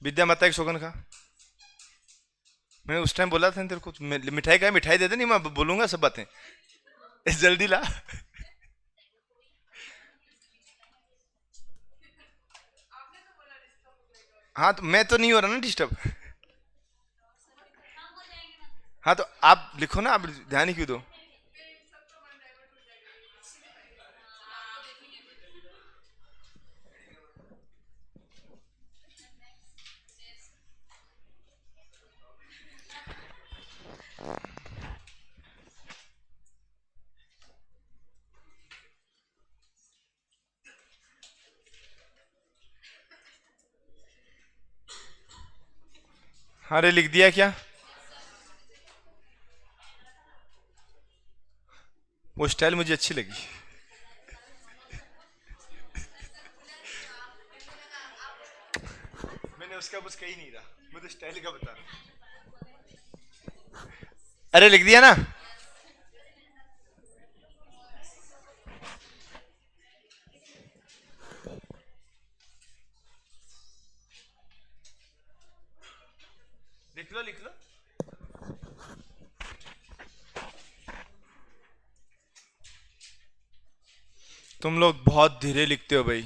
विद्या माता की शोगन का मैंने उस टाइम बोला था ना तेरे को, मिठाई का मिठाई दे दे, नहीं मैं बोलूंगा सब बातें। जल्दी ला। हाँ तो मैं तो नहीं हो रहा ना डिस्टर्ब। हाँ तो आप लिखो ना, आप ध्यान ही क्यों दो? अरे लिख दिया क्या? वो स्टाइल मुझे अच्छी लगी। मैंने उसका कुछ कही नहीं रहा, मैं तो स्टाइल का बता रहा हूँ। अरे लिख दिया ना? लिख लो लिख लो। तुम लोग बहुत धीरे लिखते हो भाई।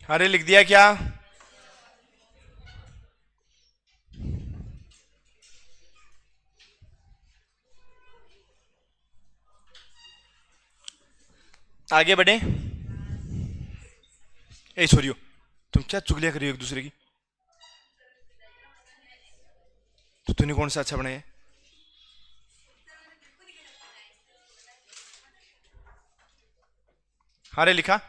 अरे लिख दिया क्या? आगे बढ़े। ए छोरियो, तुम क्या चुगलियां कर रही हो एक दूसरे की? तो तूने कौन सा अच्छा बनाया? अरे लिखा।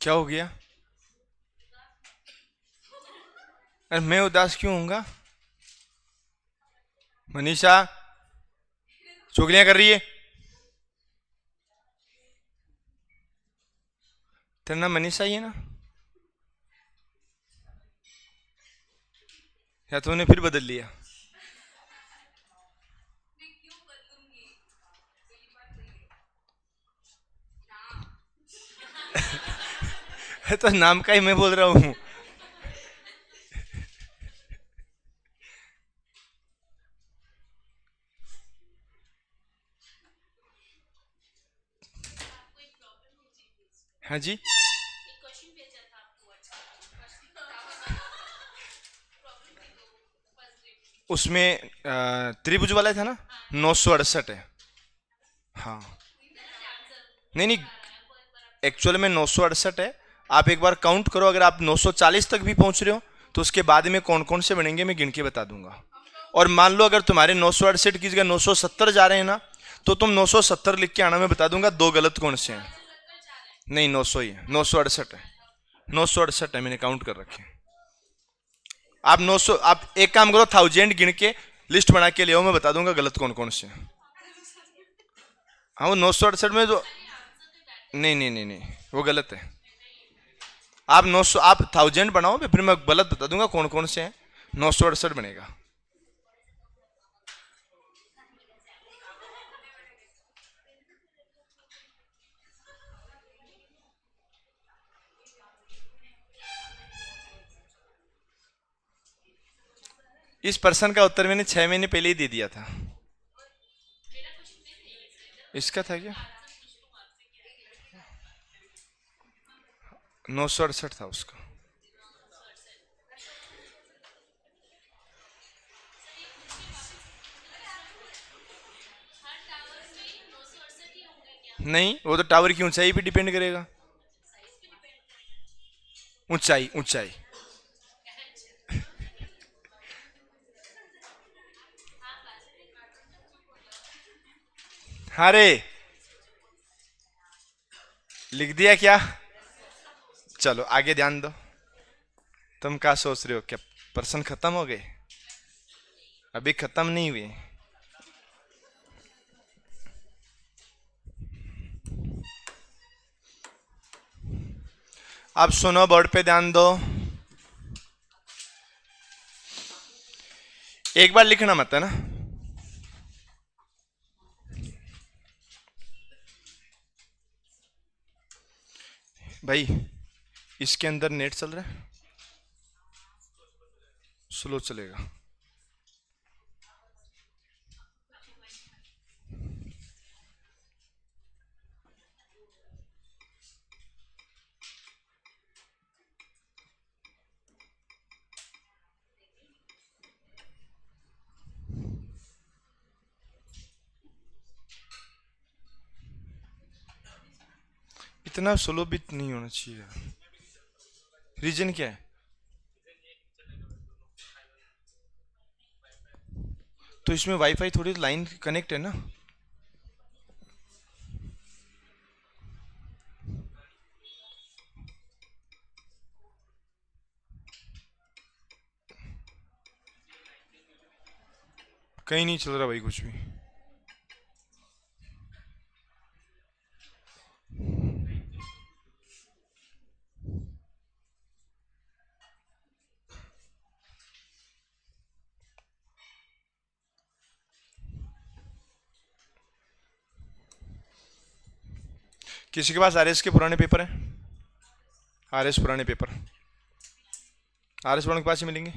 क्या हो गया? अरे मैं उदास क्यों होऊंगा? मनीषा चुगलियां कर रही है। तेरा नाम मनीषा ही है ना? या तूने फिर बदल लिया? तो नाम का ही मैं बोल रहा हूँ। हाँ जी। उसमें त्रिभुज वाला था ना, 968 है। हाँ, नहीं नहीं, एक्चुअल में 968 है। आप एक बार काउंट करो, अगर आप 940 तक भी पहुंच रहे हो तो उसके बाद में कौन कौन से बनेंगे मैं गिन के बता दूंगा। और मान लो अगर तुम्हारे 968 की जगह 970 जा रहे हैं ना, तो तुम 970 लिख के आना, मैं बता दूंगा दो गलत कौन से हैं। नहीं, 900 ही है, 968 है, 968 है, मैंने काउंट कर रखे हैं। आप 900, आप एक काम करो, 1000 गिन के लिस्ट बना के ले आओ, मैं बता दूंगा गलत कौन कौन से हैं। हाँ, वो 968 में जो, नहीं नहीं नहीं नहीं, वो गलत है। आप 900, आप 1000 बनाओ, फिर मैं गलत बता दूंगा कौन कौन से हैं। 968 बनेगा। इस प्रश्न का उत्तर मैंने 6 महीने पहले ही दे दिया था। इसका था क्या? 968 था उसका। नहीं, वो तो टावर की ऊंचाई पे डिपेंड करेगा। ऊंचाई ऊंचाई। अरे, लिख दिया क्या? चलो आगे ध्यान दो। तुम क्या सोच रहे हो, क्या प्रश्न खत्म हो गए? अभी खत्म नहीं हुए। अब सुनो, बोर्ड पे ध्यान दो। एक बार लिखना मत है ना भाई। इसके अंदर नेट चल रहा है, स्लो चलेगा। इतना स्लो भी नहीं होना चाहिए। रीजन क्या है? तो इसमें वाईफाई थोड़ी लाइन कनेक्ट है ना। कहीं नहीं चल रहा भाई कुछ भी। किसी के पास आरएस के पुराने पेपर हैं? आरएस पुराने पेपर, आरएस पुराने के पास ही मिलेंगे।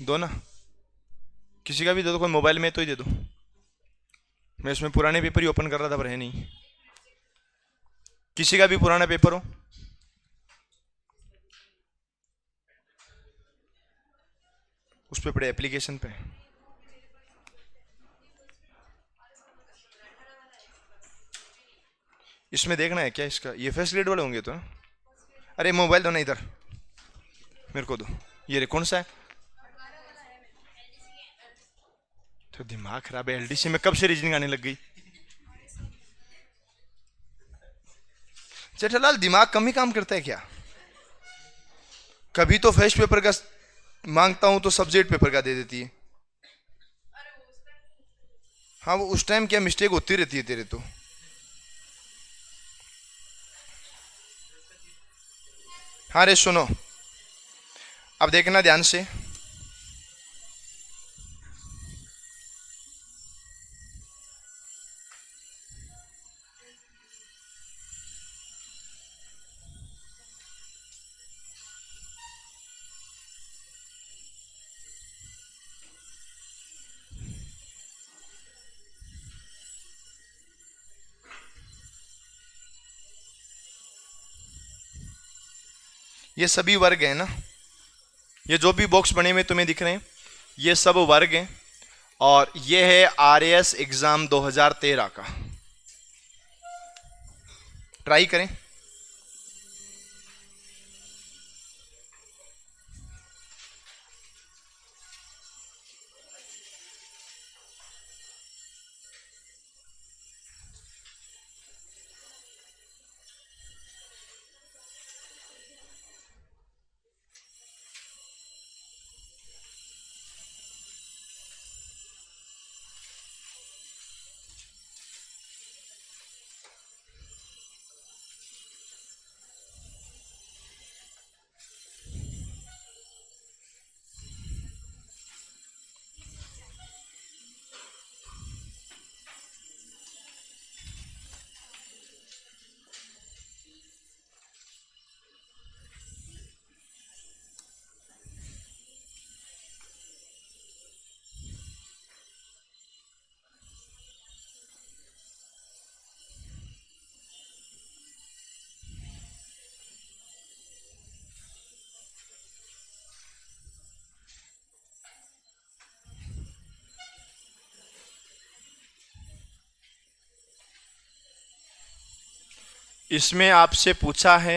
दो ना, किसी का भी दे दो, कोई मोबाइल में तो ही दे दो। मैं इसमें पुराने पेपर ही ओपन कर रहा था, पर है नहीं। किसी का भी पुराना पेपर हो, उस पे पड़े एप्लीकेशन पे। इसमें देखना है क्या इसका, ये फर्स्ट ग्रेड वाले होंगे तो। अरे मोबाइल दो ना इधर, मेरे को दो। ये रे, कौन सा है? तो दिमाग खराब है, एलडीसी में कब से रीजनिंग आने लग गई? जेठालाल, दिमाग कम ही काम करता है क्या? कभी तो फर्स्ट पेपर का मांगता हूं तो सब्जेक्ट पेपर का दे देती है। हाँ, वो उस टाइम क्या मिस्टेक होती रहती है तेरे तो। हाँ रे, सुनो, अब देखना ध्यान से। ये सभी वर्ग है ना, ये जो भी बॉक्स बने हुए तुम्हें दिख रहे हैं, ये सब वर्ग हैं और ये है आरएएस एग्जाम 2013 का। ट्राई करें। इसमें आपसे पूछा है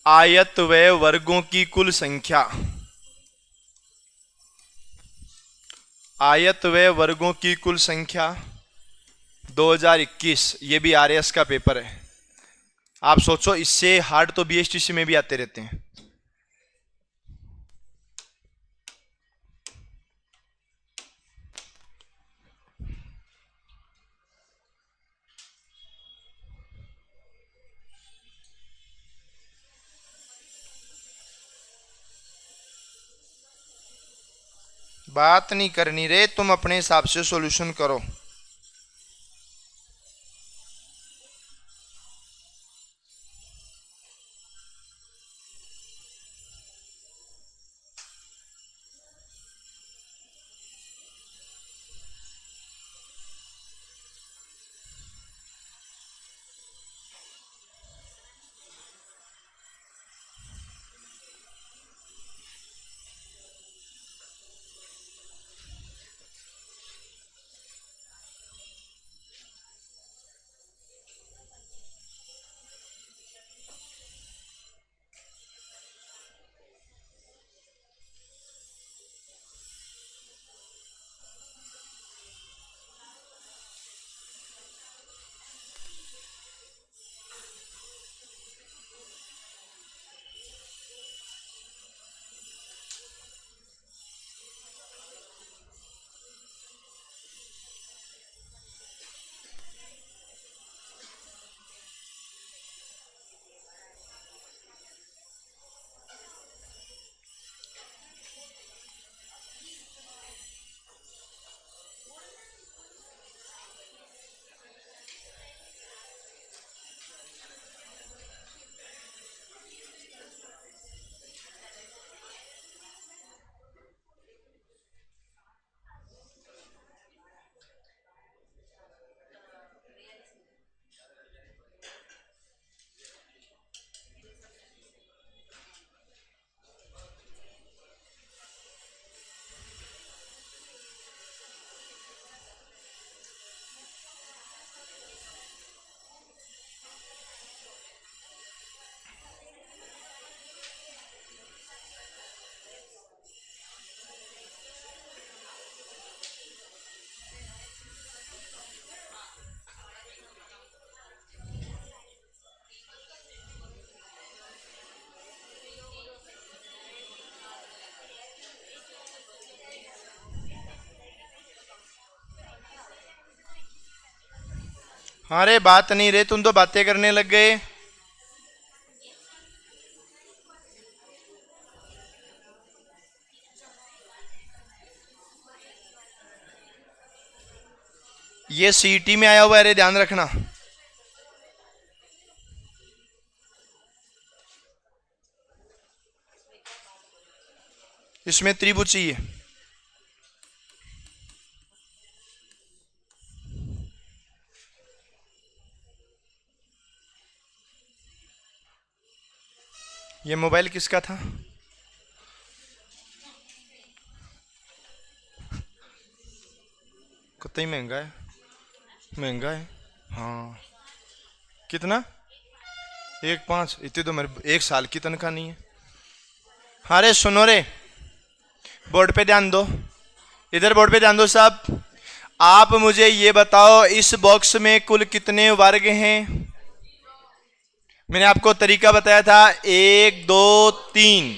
आयत व वर्गों की कुल संख्या। आयत व वर्गों की कुल संख्या 2021, ये भी आरएएस का पेपर है। आप सोचो, इससे हार्ड तो बीएसटीसी में भी आते रहते हैं। बात नहीं करनी रे, तुम अपने हिसाब से सॉल्यूशन करो। अरे बात नहीं रे, तुम तो बातें करने लग गए। ये सीटी में आया हुआ है रे, ध्यान रखना। इसमें त्रिभुज चाहिए। ये मोबाइल किसका था? पता ही महंगा है, महंगा है। हाँ कितना, 1.5, इतनी तो मेरे 1 साल की तनख्वाह नहीं है। अरे सुनो रे, बोर्ड पे ध्यान दो, इधर बोर्ड पे ध्यान दो साहब। आप मुझे ये बताओ इस बॉक्स में कुल कितने वर्ग हैं? मैंने आपको तरीका बताया था, 1 2 3,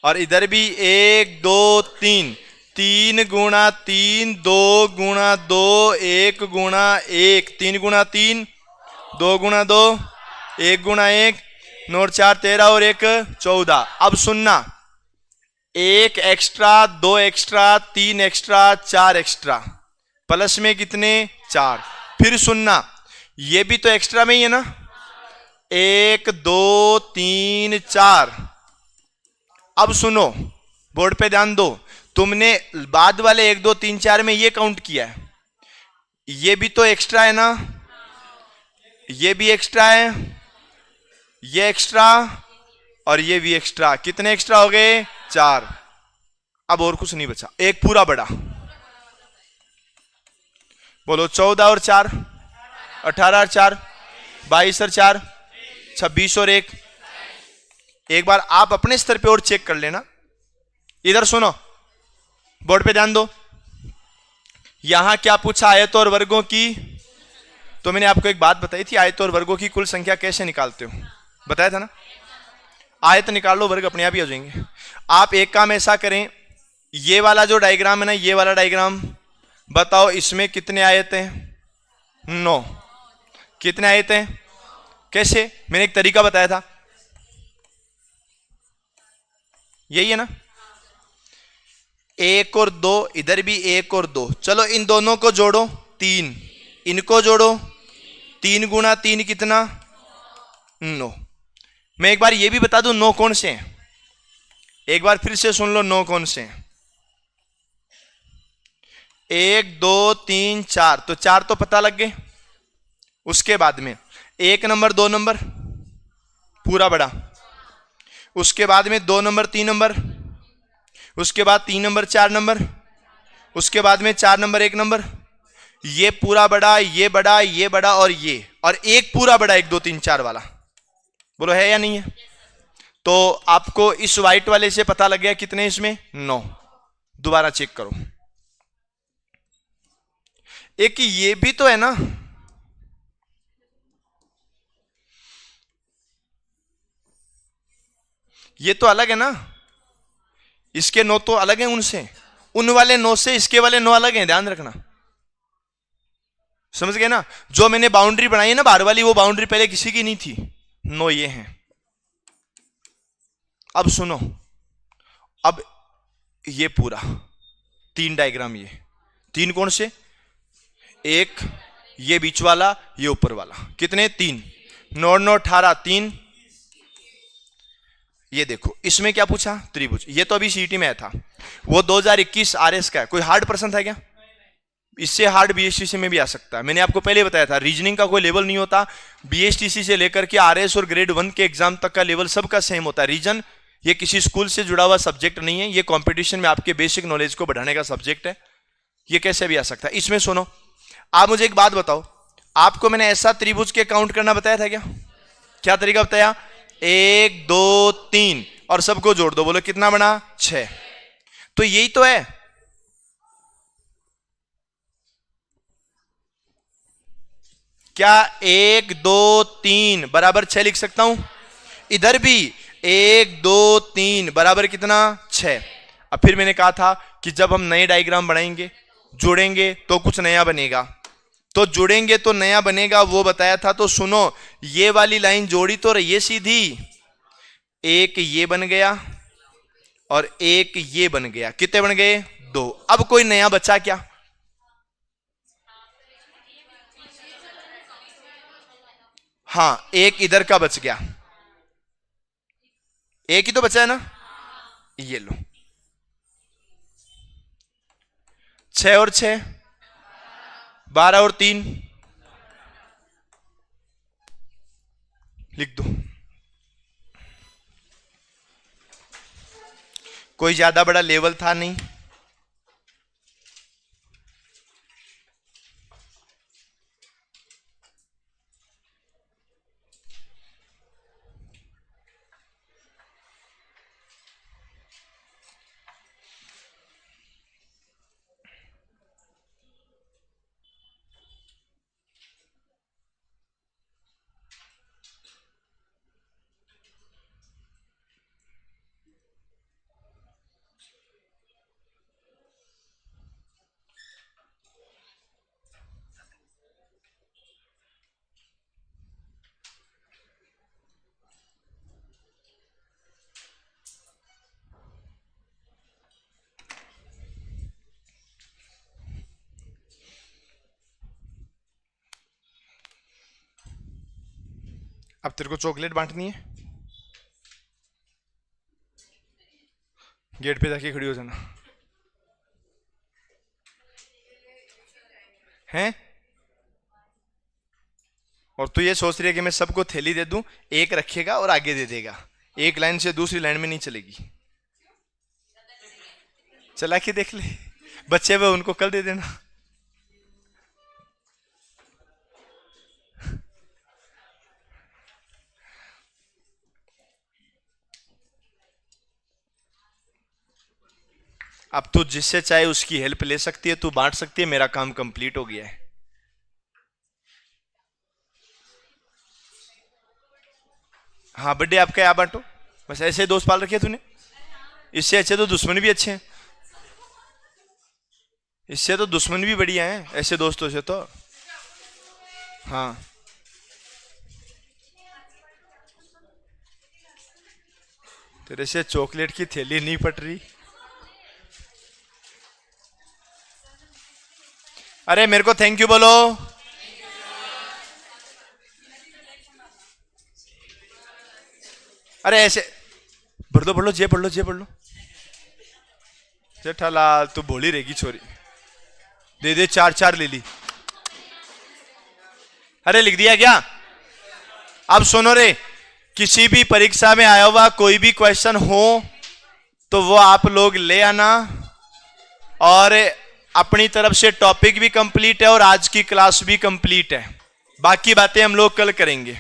और इधर भी 1 2 3, 3 गुणा 3, 2 गुणा 2, 1 गुणा 1, 3 गुणा 3, 2 गुणा 2, 1 गुणा 1, 9 और 4 13 और 1 14। अब सुनना, 1 extra, 2 extra, 3 extra, 4 extra, plus में कितने, 4। फिर सुनना, ये भी तो एक्स्ट्रा में ही है ना, 1 2 3 4। अब सुनो, बोर्ड पे ध्यान दो, तुमने बाद वाले 1 2 3 4 में ये काउंट किया है, ये भी तो एक्स्ट्रा है ना, ये भी एक्स्ट्रा है, ये एक्स्ट्रा और ये भी एक्स्ट्रा। कितने एक्स्ट्रा हो गए, 4। अब और कुछ नहीं बचा, एक पूरा बड़ा, बोलो 14 और 4 18 और 4 22 और 4 26 और 1। एक बार आप अपने स्तर पे और चेक कर लेना। इधर सुनो, बोर्ड पे ध्यान दो, यहां क्या पूछा, आयतों और वर्गों की। तो मैंने आपको एक बात बताई थी, आयतों और वर्गों की कुल संख्या कैसे निकालते हो, बताया था ना। आयत निकाल लो, वर्ग अपने आप ही हो जाएंगे। आप एक काम ऐसा करें, ये वाला जो डायग्राम है ना, ये वाला डायग्राम, बताओ इसमें कितने आयत हैं, 9। कितने आयत हैं, कैसे, मैंने एक तरीका बताया था, यही है ना, 1 और 2, इधर भी 1 और 2, चलो इन दोनों को जोड़ो 3, इनको जोड़ो 3 गुणा 3 कितना, 9। मैं एक बार ये भी बता दूं 9 कौन से हैं, एक बार फिर से सुन लो 9 कौन से हैं। 1 2 3 4, तो 4 तो पता लग गए। उसके बाद में 1 नंबर 2 नंबर पूरा बड़ा, उसके बाद में 2 नंबर 3 नंबर, उसके बाद 3 नंबर 4 नंबर, उसके बाद में 4 नंबर 1 नंबर, ये पूरा बड़ा, ये बड़ा, ये बड़ा और ये, और एक पूरा बड़ा 1 2 3 4 वाला। बोलो है या नहीं है। तो आपको इस व्हाइट वाले से पता लग गया कितने इसमें, 9। दोबारा चेक करो, एक ये भी तो है ना, ये तो अलग है ना, इसके 9 तो अलग हैं उनसे, उन वाले 9 से इसके वाले 9 अलग हैं, ध्यान रखना, समझ गए ना। जो मैंने बाउंड्री बनाई है ना बाहर वाली, वो बाउंड्री पहले किसी की नहीं थी, 9 ये हैं। अब सुनो, अब ये पूरा 3 डायग्राम, ये 3 कौन से, एक ये बीच वाला, ये ऊपर वाला, कितने 3, 9 9 18 3। ये देखो इसमें क्या पूछा, त्रिभुज, ये तो अभी सीईटी में आया था, वो 2021 आरएस का है। कोई हार्ड प्रश्न था क्या, इससे हार्ड बीएसटीसी में भी आ सकता है। मैंने आपको पहले बताया था, रीजनिंग का कोई लेवल नहीं होता, बीएसटीसी से लेकर के आरएस और ग्रेड 1 के एग्जाम तक का लेवल सबका सेम होता है। रीजन ये किसी स्कूल से जुड़ा हुआ सब्जेक्ट नहीं है, ये कंपटीशन में आपके बेसिक नॉलेज को बढ़ाने का सब्जेक्ट है, ये कैसे भी आ सकता है। इसमें सुनो, आप मुझे एक बात बताओ, आपको मैंने ऐसा त्रिभुज के काउंट करना बताया था क्या, क्या तरीका बताया, 1 2 3 और सबको जोड़ दो, बोलो कितना बना, 6। तो यही तो है, क्या 1 2 3 बराबर 6 लिख सकता हूं। इधर भी 1 2 3 बराबर कितना, 6। अब फिर मैंने कहा था कि जब हम नए डायग्राम बनाएंगे, जुड़ेंगे तो कुछ नया बनेगा, तो जुड़ेंगे तो नया बनेगा, वो बताया था। तो सुनो, ये वाली लाइन जोड़ी तो रही है सीधी, एक ये बन गया और एक ये बन गया, कितने बन गए, 2। अब कोई नया बचा क्या, हाँ एक इधर का बच गया, एक ही तो बचा है ना, ये लो 6 और 6 12 और 3 लिख दो। कोई ज्यादा बड़ा लेवल था नहीं, अब तेरे को चॉकलेट बांटनी है, गेट पे जाके खड़ी हो जाना है। और तू ये सोच रही है कि मैं सबको थैली दे दूं, एक रखेगा और आगे दे देगा, एक लाइन से दूसरी लाइन में नहीं चलेगी। चला के देख ले, बच्चे वो उनको कल दे देना। अब तू जिससे चाहे उसकी हेल्प ले सकती है, तू बांट सकती है, मेरा काम कंप्लीट हो गया है। हाँ बर्थडे आपका है, आप बांटो, बस ऐसे दोस्त पाल रखे तूने, इससे अच्छे तो दुश्मन भी अच्छे हैं, इससे तो दुश्मन भी बढ़िया हैं ऐसे दोस्तों से तो। हाँ तेरे से चॉकलेट की थैली नहीं फट रही। अरे मेरे को थैंक यू बोलो। अरे ऐसे पढ़ लो जे पढ़ लो, जे पढ़ लो। जेठालाल तू भोली रहेगी छोरी, दे दे 4-4 ले ली। अरे लिख दिया क्या? अब सुनो रे, किसी भी परीक्षा में आया हुआ कोई भी क्वेश्चन हो तो वो आप लोग ले आना, और अपनी तरफ से टॉपिक भी कंप्लीट है और आज की क्लास भी कंप्लीट है, बाकी बातें हम लोग कल करेंगे।